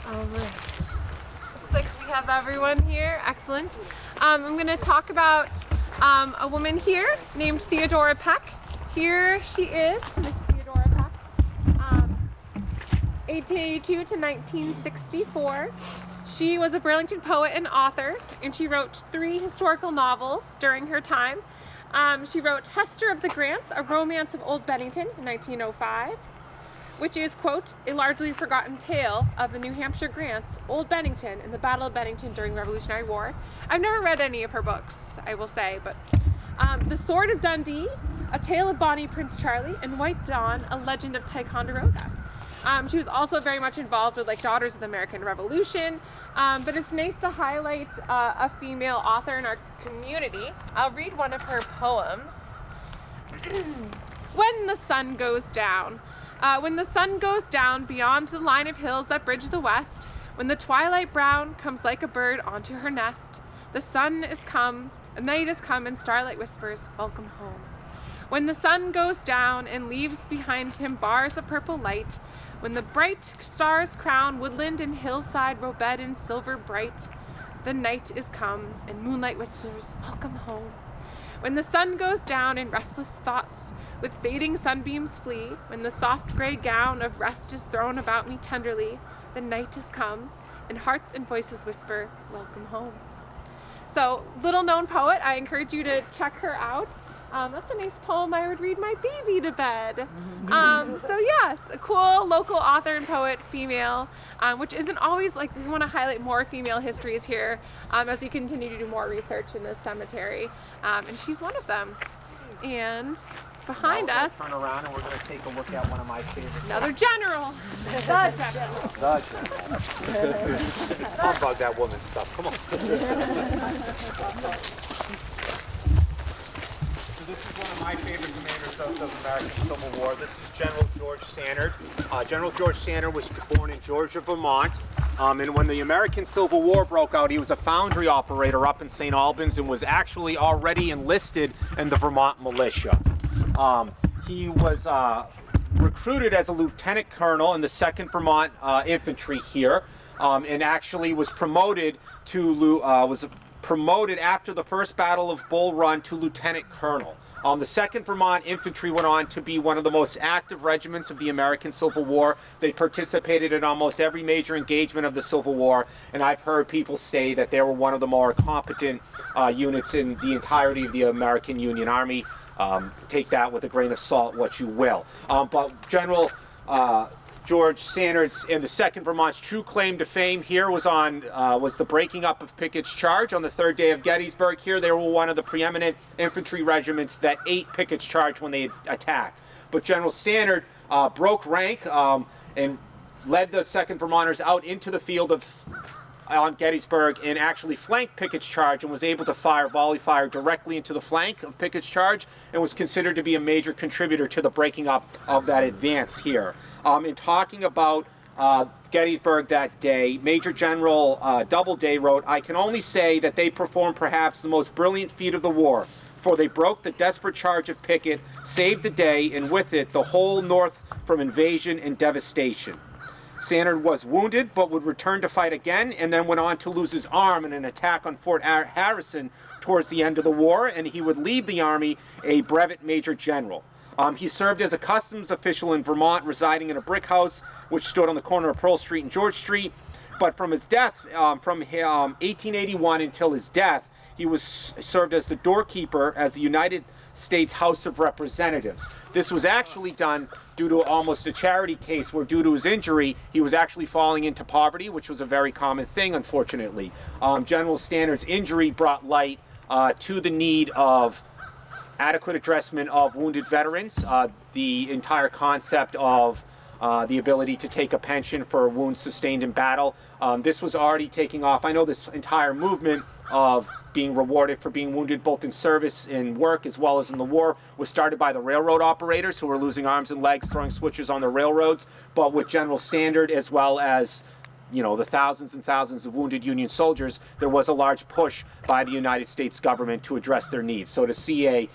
All right. Looks like we have everyone here. Excellent. I'm going to talk about a woman here named Theodora Peck. Here she is, Miss Theodora Peck. 1882 to 1964. She was a Burlington poet and author, and she wrote 3 historical novels during her time. She wrote Hester of the Grants, A Romance of Old Bennington in 1905, which is, quote, a largely forgotten tale of the New Hampshire Grants, Old Bennington, and the Battle of Bennington during the Revolutionary War. I've never read any of her books, I will say, but The Sword of Dundee, A Tale of Bonnie Prince Charlie, and White Dawn, A Legend of Ticonderoga. She was also very much involved with like Daughters of the American Revolution, but it's nice to highlight a female author in our community. I'll read one of her poems. When the sun goes down. When the sun goes down beyond the line of hills that bridge the west, when the twilight brown comes like a bird onto her nest, the sun is come, night is come, and starlight whispers, welcome home. When the sun goes down and leaves behind him bars of purple light, when the bright stars crown woodland and hillside robed in silver bright, the night is come and moonlight whispers, welcome home. When the sun goes down and restless thoughts with fading sunbeams flee, when the soft gray gown of rest is thrown about me tenderly, the night is come and hearts and voices whisper, welcome home. So, little known poet, I encourage you to check her out. That's a nice poem I would read my baby to bed. So yes, a cool local author and poet, female, which isn't always like, we want to highlight more female histories here as we continue to do more research in this cemetery. And she's one of them. And behind us,
Turn around and we're going to take a look at one of my favorites.
another general. The general.
Humbug that woman's stuff. Come on. So this is one of my favorite commanders of the American Civil War. This is General George Sannard. General George Sannard was born in Georgia, Vermont. And when the American Civil War broke out, he was a foundry operator up in St. Albans and was actually already enlisted in the Vermont militia. He was recruited as a lieutenant colonel in the 2nd Vermont Infantry here, and actually was promoted after the First Battle of Bull Run to lieutenant colonel. The 2nd Vermont Infantry went on to be one of the most active regiments of the American Civil War. They participated in almost every major engagement of the Civil War, and I've heard people say that they were one of the more competent units in the entirety of the American Union Army. Take that with a grain of salt, what you will. But General George Sannard's and the 2nd Vermont's true claim to fame here was the breaking up of Pickett's charge on the 3rd day of Gettysburg. Here they were one of the preeminent infantry regiments that ate Pickett's charge when they attacked. But General Sannard broke rank and led the 2nd Vermonters out into the field on Gettysburg and actually flanked Pickett's charge and was able to fire volley fire directly into the flank of Pickett's charge and was considered to be a major contributor to the breaking up of that advance here. In talking about Gettysburg that day, Major General Doubleday wrote, "I can only say that they performed perhaps the most brilliant feat of the war, for they broke the desperate charge of Pickett, saved the day, and with it the whole North from invasion and devastation." Sannard was wounded, but would return to fight again, and then went on to lose his arm in an attack on Fort Harrison towards the end of the war, and he would leave the Army a brevet major general. He served as a customs official in Vermont, residing in a brick house which stood on the corner of Pearl Street and George Street. But from his death, from 1881 until his death, he was served as the doorkeeper as the United States House of Representatives. This was actually done due to almost a charity case where, due to his injury, he was actually falling into poverty, which was a very common thing, unfortunately. General Sannard's injury brought light to the need of adequate addressment of wounded veterans, the entire concept of the ability to take a pension for wounds sustained in battle. This was already taking off. I know this entire movement of being rewarded for being wounded both in service, in work, as well as in the war was started by the railroad operators who were losing arms and legs throwing switches on the railroads. But with General Sannard, as well as the thousands and thousands of wounded Union soldiers, there was a large push by the United States government to address their needs. So to see a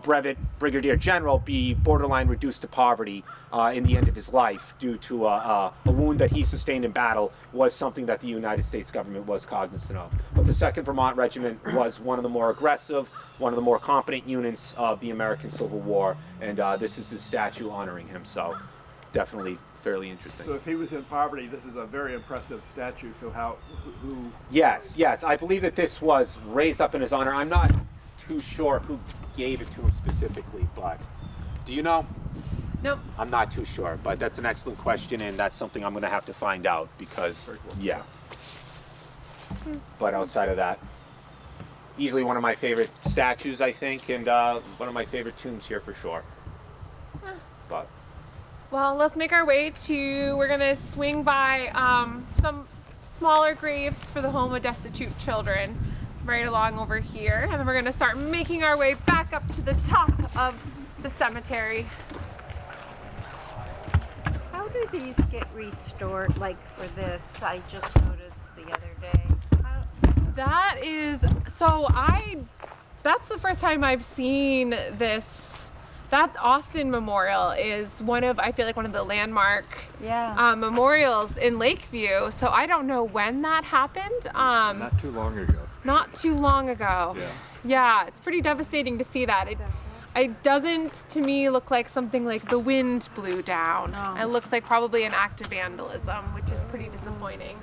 brevet brigadier general be borderline reduced to poverty in the end of his life due to a wound that he sustained in battle was something that the United States government was cognizant of. But the 2nd Vermont Regiment was one of the more aggressive, one of the more competent units of the American Civil War, and this is his statue honoring him. So definitely
fairly interesting.
So if he was in poverty, this is a very impressive statue. So who?
Yes, I believe that this was raised up in his honor. I'm not too sure who gave it to him specifically, but do you know?
Nope.
I'm not too sure, but that's an excellent question, and that's something I'm going to have to find out because, yeah. But outside of that, easily one of my favorite statues, I think, and one of my favorite tombs here for sure. But
Well, let's make our way to, we're gonna swing by some smaller graves for the home of destitute children right along over here. And then we're gonna start making our way back up to the top of the cemetery.
How do these get restored, like for this? I just noticed the other day.
That is, that's the first time I've seen this. That Austin Memorial is I feel like one of the landmark memorials in Lakeview. So I don't know when that happened.
Not too long ago.
Not too long ago. Yeah, it's pretty devastating to see that. It doesn't, to me, look like something like the wind blew down. It looks like probably an act of vandalism, which is pretty disappointing.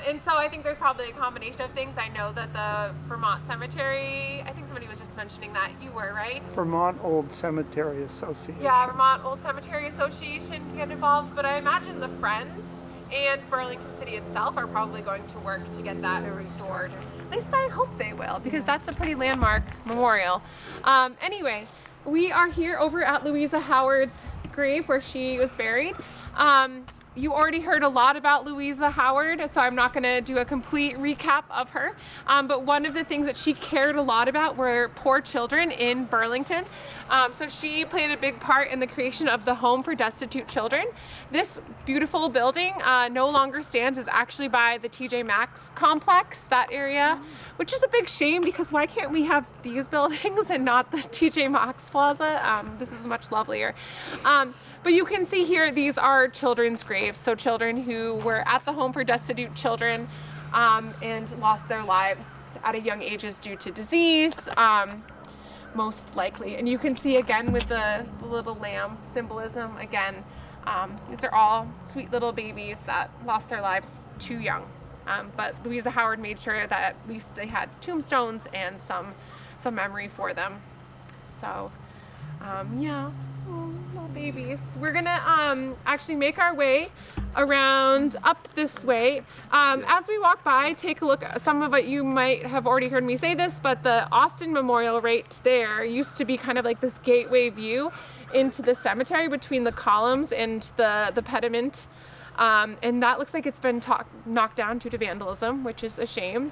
And so I think there's probably a combination of things. I know that the Vermont Cemetery, I think somebody was just mentioning that. You were, right?
Vermont Old Cemetery Association.
Yeah, Vermont Old Cemetery Association can get involved, but I imagine the Friends and Burlington City itself are probably going to work to get that restored. At least I hope they will, because that's a pretty landmark memorial. Anyway, we are here over at Louisa Howard's grave where she was buried. You already heard a lot about Louisa Howard, so I'm not going to do a complete recap of her. But one of the things that she cared a lot about were poor children in Burlington. So she played a big part in the creation of the Home for Destitute Children. This beautiful building no longer stands. It's actually by the TJ Maxx complex, that area, which is a big shame because why can't we have these buildings and not the TJ Maxx Plaza? This is much lovelier. But you can see here, these are children's graves. So children who were at the Home for Destitute Children and lost their lives at a young ages due to disease, most likely. And you can see again with the little lamb symbolism, again, these are all sweet little babies that lost their lives too young. But Louisa Howard made sure that at least they had tombstones and some memory for them. So, yeah. Oh, little babies. We're gonna actually make our way around up this way. As we walk by, take a look. Some of it you might have already heard me say this, but the Austin Memorial right there used to be kind of like this gateway view into the cemetery between the columns and the pediment. And that looks like it's been knocked down due to vandalism, which is a shame.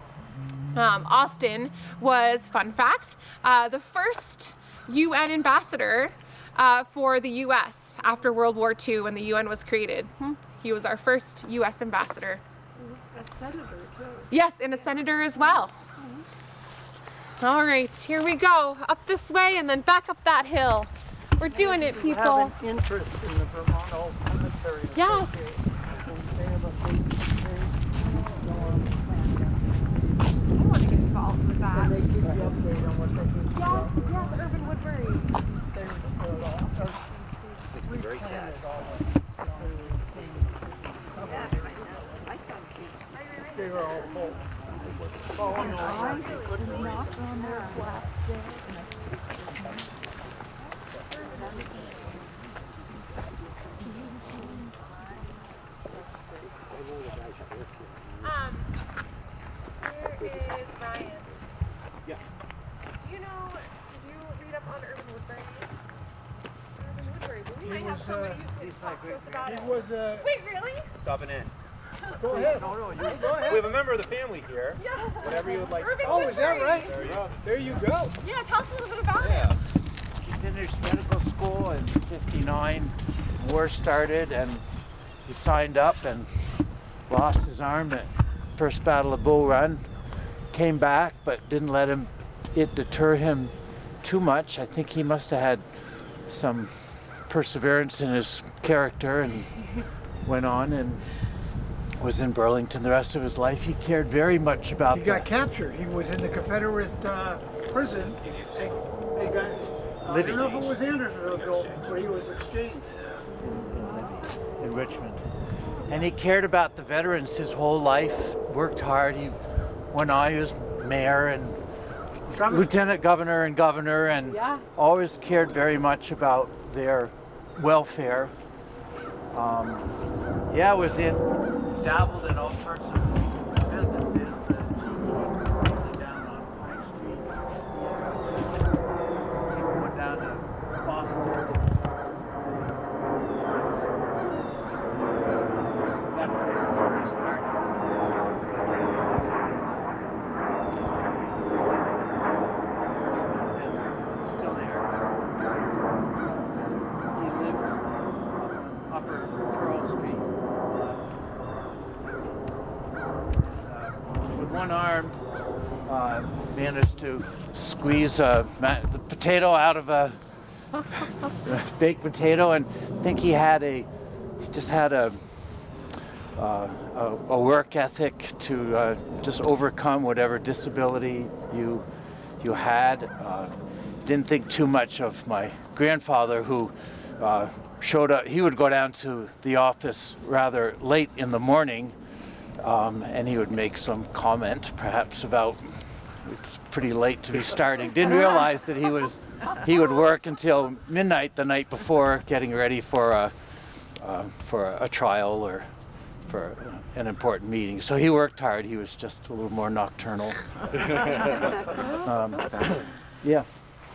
Austin was, fun fact, the first UN ambassador for the U.S. after World War II when the UN was created. He was our first U.S. ambassador.
A senator, too.
Yes, and a senator as well. All right, here we go. Up this way and then back up that hill. We're doing it, people.
Have an interest in the Vermont Old Cemetery.
Yeah.
They have a big grave.
I want to get involved with that.
And they keep you updated on what they do.
Yes, Urban Woodbury.
It's very sad. They were all full. Falling over.
Knock on their flat
Where is Ryan?
Yeah.
Do you know, did you read up on Urban Woodbury? Urban Woodbury, but we might have somebody who can talk to us about it.
He was
Wait, really?
subbing in.
Go ahead.
No, you
Go
We
ahead.
have a member of the family here.
Yeah.
Whatever you would like.
Urban
Oh, is that
Woodbury.
right?
There you go.
There you go.
Yeah, tell us a little bit about
Yeah.
it.
Finished medical school in '59. War started, and he signed up and lost his arm at First Battle of Bull Run. Came back, but didn't let it deter him too much. I think he must have had some perseverance in his character and went on and was in Burlington the rest of his life. He cared very much about
He got captured. He was in the Confederate prison. They got. I don't know if it was Andersonville, where he was exchanged.
in Richmond. And he cared about the veterans his whole life, worked hard. When I was mayor and lieutenant governor and governor, and always cared very much about their welfare. Dabbled in all sorts of businesses, down on Pine Street. People went down to Boston. That was where he started. Still there. He lived on Upper Pearl Street. With one arm, managed to squeeze the potato out of a baked potato, and I think he just had a work ethic to just overcome whatever disability you had. Didn't think too much of my grandfather, who showed up. He would go down to the office rather late in the morning, and he would make some comment, perhaps about it's pretty late to be starting. Didn't realize that he would work until midnight the night before, getting ready for a trial or for an important meeting. So he worked hard. He was just a little more nocturnal. Yeah.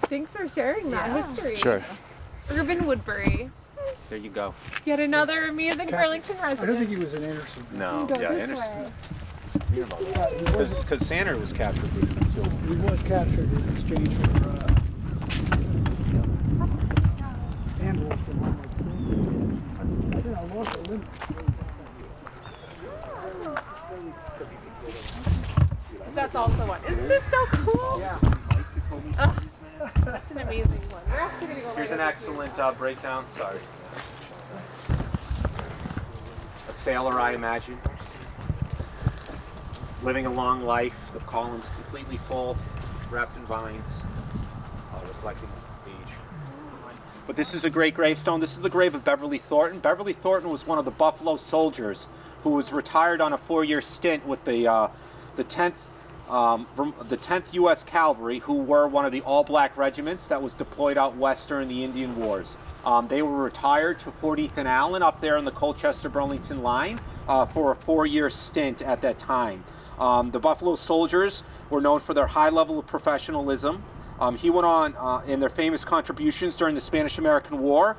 Thanks for sharing that history.
Sure.
Urban Woodbury.
There you go.
Yet another amazing Burlington resident.
I don't think he was an Anderson.
No,
Go
yeah,
this
Anderson.
way.
Because Sander was captured.
He was captured in exchange for animals to run like food. I think I lost a limb.
That's also one. Isn't this so cool?
Yeah.
That's an amazing one. We're actually going to go
Here's
right
an
over
excellent breakdown. Sorry. A sailor, I imagine. Living a long life. The columns completely full, wrapped in vines, reflecting the beach. But this is a great gravestone. This is the grave of Beverly Thornton. Beverly Thornton was one of the Buffalo soldiers who was retired on a 4-year stint with the 10th U.S. Cavalry, who were one of the all-black regiments that was deployed out west during the Indian Wars. They were retired to 40th and Allen up there in the Colchester-Burlington line for a 4-year stint at that time. The Buffalo soldiers were known for their high level of professionalism. He went on in their famous contributions during the Spanish-American War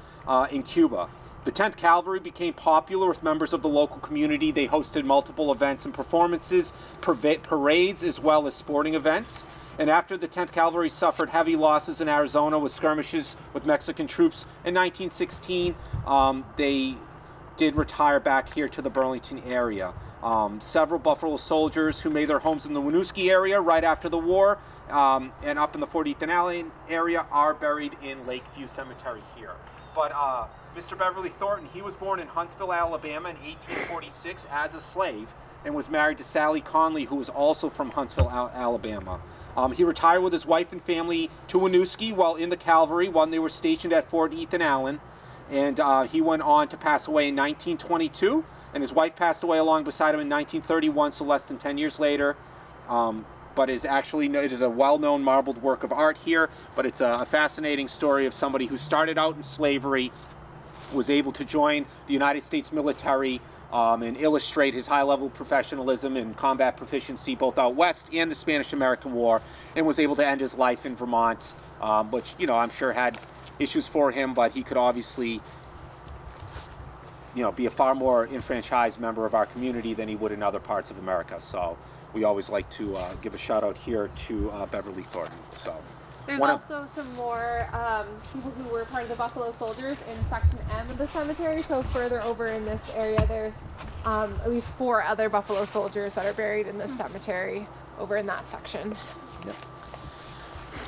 in Cuba. The 10th Cavalry became popular with members of the local community. They hosted multiple events and performances, parades, as well as sporting events. And after the 10th Cavalry suffered heavy losses in Arizona with skirmishes with Mexican troops in 1916, they did retire back here to the Burlington area. Several Buffalo soldiers who made their homes in the Winooski area right after the war and up in the 40th and Allen area are buried in Lakeview Cemetery here. But Mr. Beverly Thornton, he was born in Huntsville, Alabama in 1846 as a slave and was married to Sally Conley, who was also from Huntsville, Alabama. He retired with his wife and family to Winooski while in the cavalry when they were stationed at Fort Ethan Allen. And he went on to pass away in 1922, and his wife passed away along beside him in 1931, so less than 10 years later. But it is a well-known marbled work of art here, but it's a fascinating story of somebody who started out in slavery, was able to join the United States military and illustrate his high level of professionalism and combat proficiency both out west and the Spanish-American War, and was able to end his life in Vermont, which, I'm sure had issues for him, but he could obviously, be a far more enfranchised member of our community than he would in other parts of America. So we always like to give a shout out here to Beverly Thornton. So
There's also some more people who were part of the Buffalo Soldiers in Section M of the cemetery. So further over in this area, there's at least 4 other Buffalo Soldiers that are buried in this cemetery over in that section.
Yep.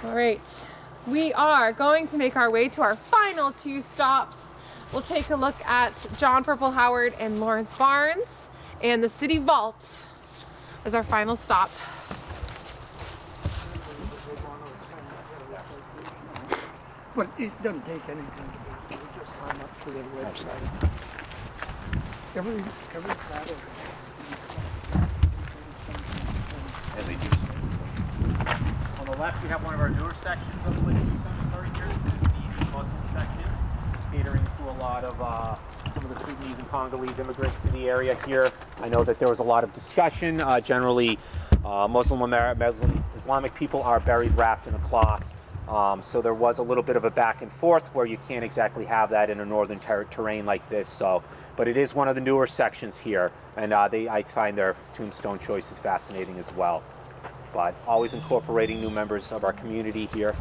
All right. We are going to make our way to our final 2 stops. We'll take a look at John Purple Howard and Lawrence Barnes, and the City Vault as our final stop.
But it doesn't take anything to do. We just sign up to their website. Every battle.
And they do some. On the left, we have one of our newer sections of the Lakeview Cemetery here. This is the Muslim section, catering to a lot of some of the Sudanese and Congolese immigrants to the area here. I know that there was a lot of discussion. Generally, Muslim Islamic people are buried wrapped in a cloth. So there was a little bit of a back and forth where you can't exactly have that in a northern terrain like this. So, but it is one of the newer sections here, and I find their tombstone choices fascinating as well. But always incorporating new members of our community here.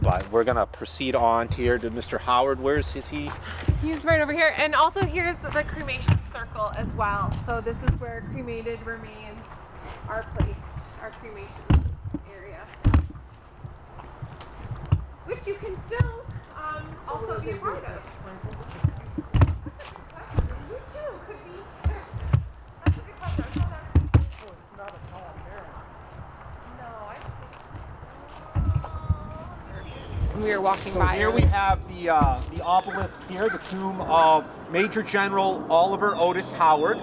But we're gonna proceed on here to Mr. Howard. Where's is he?
He's right over here. And also here's the cremation circle as well. So this is where cremated remains are placed, our cremation area. Which you can still also be a part of. That's a good question. You too could be. That's a good question. I saw that.
So it's not a tall bear.
No, I don't think so. We are walking by.
Here we have the obelisk here, the tomb of Major General Oliver Otis Howard.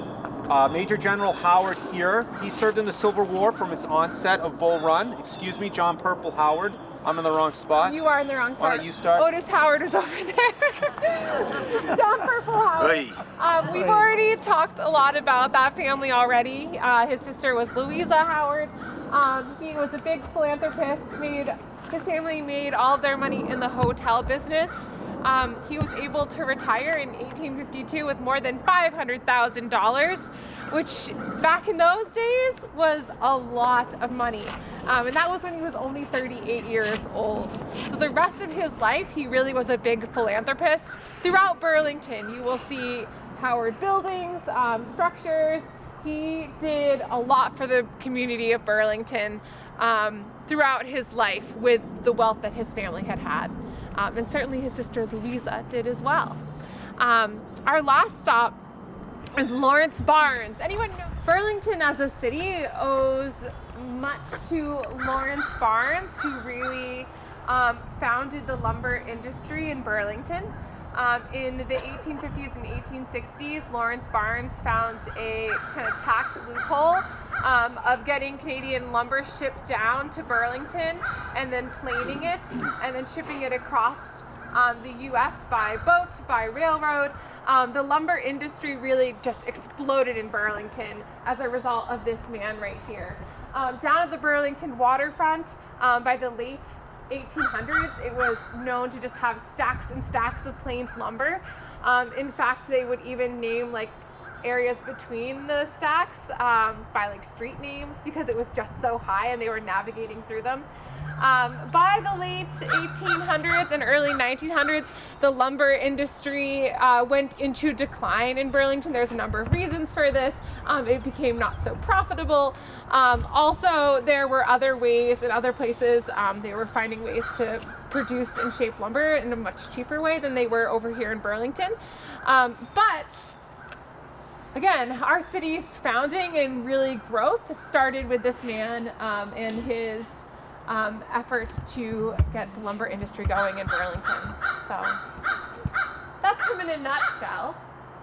Major General Howard here, he served in the Civil War from its onset of Bull Run. Excuse me, John Purple Howard. I'm in the wrong spot.
You are in the wrong spot.
Why don't you start?
Otis Howard is over there. John Purple Howard.
Hey.
We've already talked a lot about that family already. His sister was Louisa Howard. He was a big philanthropist. His family made all of their money in the hotel business. He was able to retire in 1852 with more than $500,000, which back in those days was a lot of money. And that was when he was only 38 years old. So the rest of his life, he really was a big philanthropist. Throughout Burlington, you will see Howard buildings, structures. He did a lot for the community of Burlington throughout his life with the wealth that his family had had. And certainly his sister Louisa did as well. Our last stop is Lawrence Barnes. Anyone know? Burlington as a city owes much to Lawrence Barnes, who really founded the lumber industry in Burlington. In the 1850s and 1860s, Lawrence Barnes found a kind of tax loophole of getting Canadian lumber shipped down to Burlington and then planing it and then shipping it across the U.S. by boat, by railroad. The lumber industry really just exploded in Burlington as a result of this man right here. Down at the Burlington waterfront, by the late 1800s, it was known to just have stacks and stacks of planed lumber. In fact, they would even name like areas between the stacks by like street names because it was just so high and they were navigating through them. By the late 1800s and early 1900s, the lumber industry went into decline in Burlington. There's a number of reasons for this. It became not so profitable. Also, there were other ways in other places. They were finding ways to produce and shape lumber in a much cheaper way than they were over here in Burlington. But again, our city's founding and really growth started with this man and his efforts to get the lumber industry going in Burlington. So that's him in a nutshell.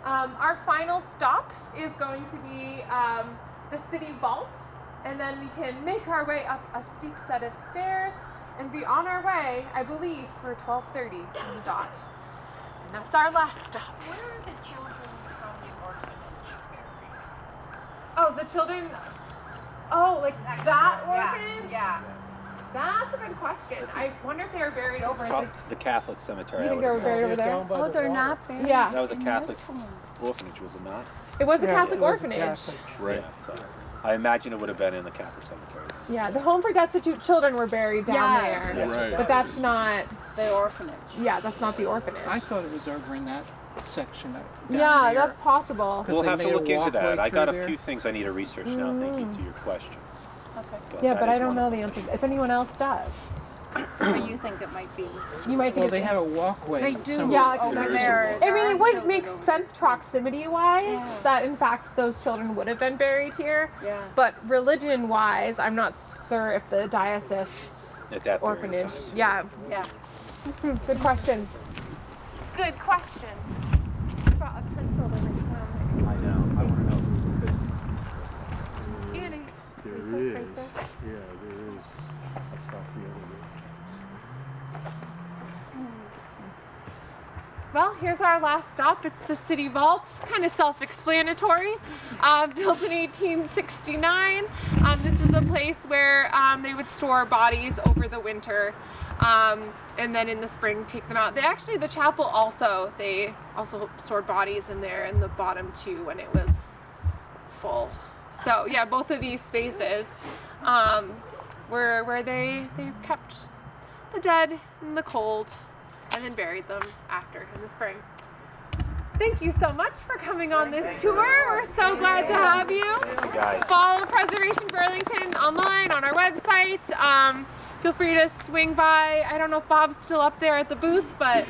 Our final stop is going to be the city vault, and then we can make our way up a steep set of stairs and be on our way, I believe, for 12:30 on the dot. And that's our last stop.
Where are the children from the orphanage buried?
Oh, the children. Oh, like that orphanage?
Yeah.
That's a good question. I wonder if they were buried over at
The Catholic cemetery.
You think they were buried over there?
Down by the water.
buried.
Yeah.
That was a Catholic orphanage, was it not?
It was a
Yeah,
Catholic
it was a
orphanage.
Catholic.
Right. So I imagine it would have been in the Catholic cemetery.
Yeah, the home for destitute children were buried down
Yes.
there.
Right.
But that's not,
The orphanage.
yeah, that's not the orphanage.
I thought it was over in that section down
Yeah,
there.
that's possible.
Because
We'll
they
have to
made a
look into that.
walkway
I got
through
a
there.
few things I need to research now. Thank you to your questions.
Okay.
Yeah,
that
but I
is
don't
one
know
of
the answer. If anyone else does,
So you think it might be?
you might think
Well,
it's
they have a walkway.
They do.
somewhere
Yeah,
through
over
there.
there.
I mean, it would
Children
make
over
sense proximity-wise
Yeah.
that, in fact, those children would have been buried here.
Yeah.
But religion-wise, I'm not sure if the diocese
At that period of
orphanage.
time.
Yeah.
Yeah.
Good question. Good question. Brought a pencil every time. There is. Right there.
Yeah, there is. I thought the other day.
Well, here's our last stop. It's the City Vault, kind of self-explanatory. Built in 1869. This is a place where they would store bodies over the winter, and then in the spring take them out. The chapel also, they also stored bodies in there in the bottom too when it was full. So yeah, both of these spaces were where they kept the dead in the cold and then buried them after in the spring. Thank you so much for coming on this tour. We're so glad to have you.
Thank you guys.
Follow Preservation Burlington online on our website. Feel free to swing by. I don't know if Bob's still up there at the booth, but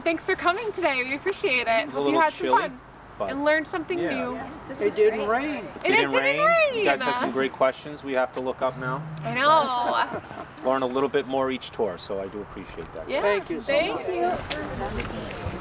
thanks for coming today. We appreciate it. Hope you had some fun and learned something new.
It didn't rain.
And it didn't rain.
You guys had some great questions we have to look up now.
I know.
Learn a little bit more each tour, so I do appreciate that.
Yeah.
Thank you so much.
Thank you.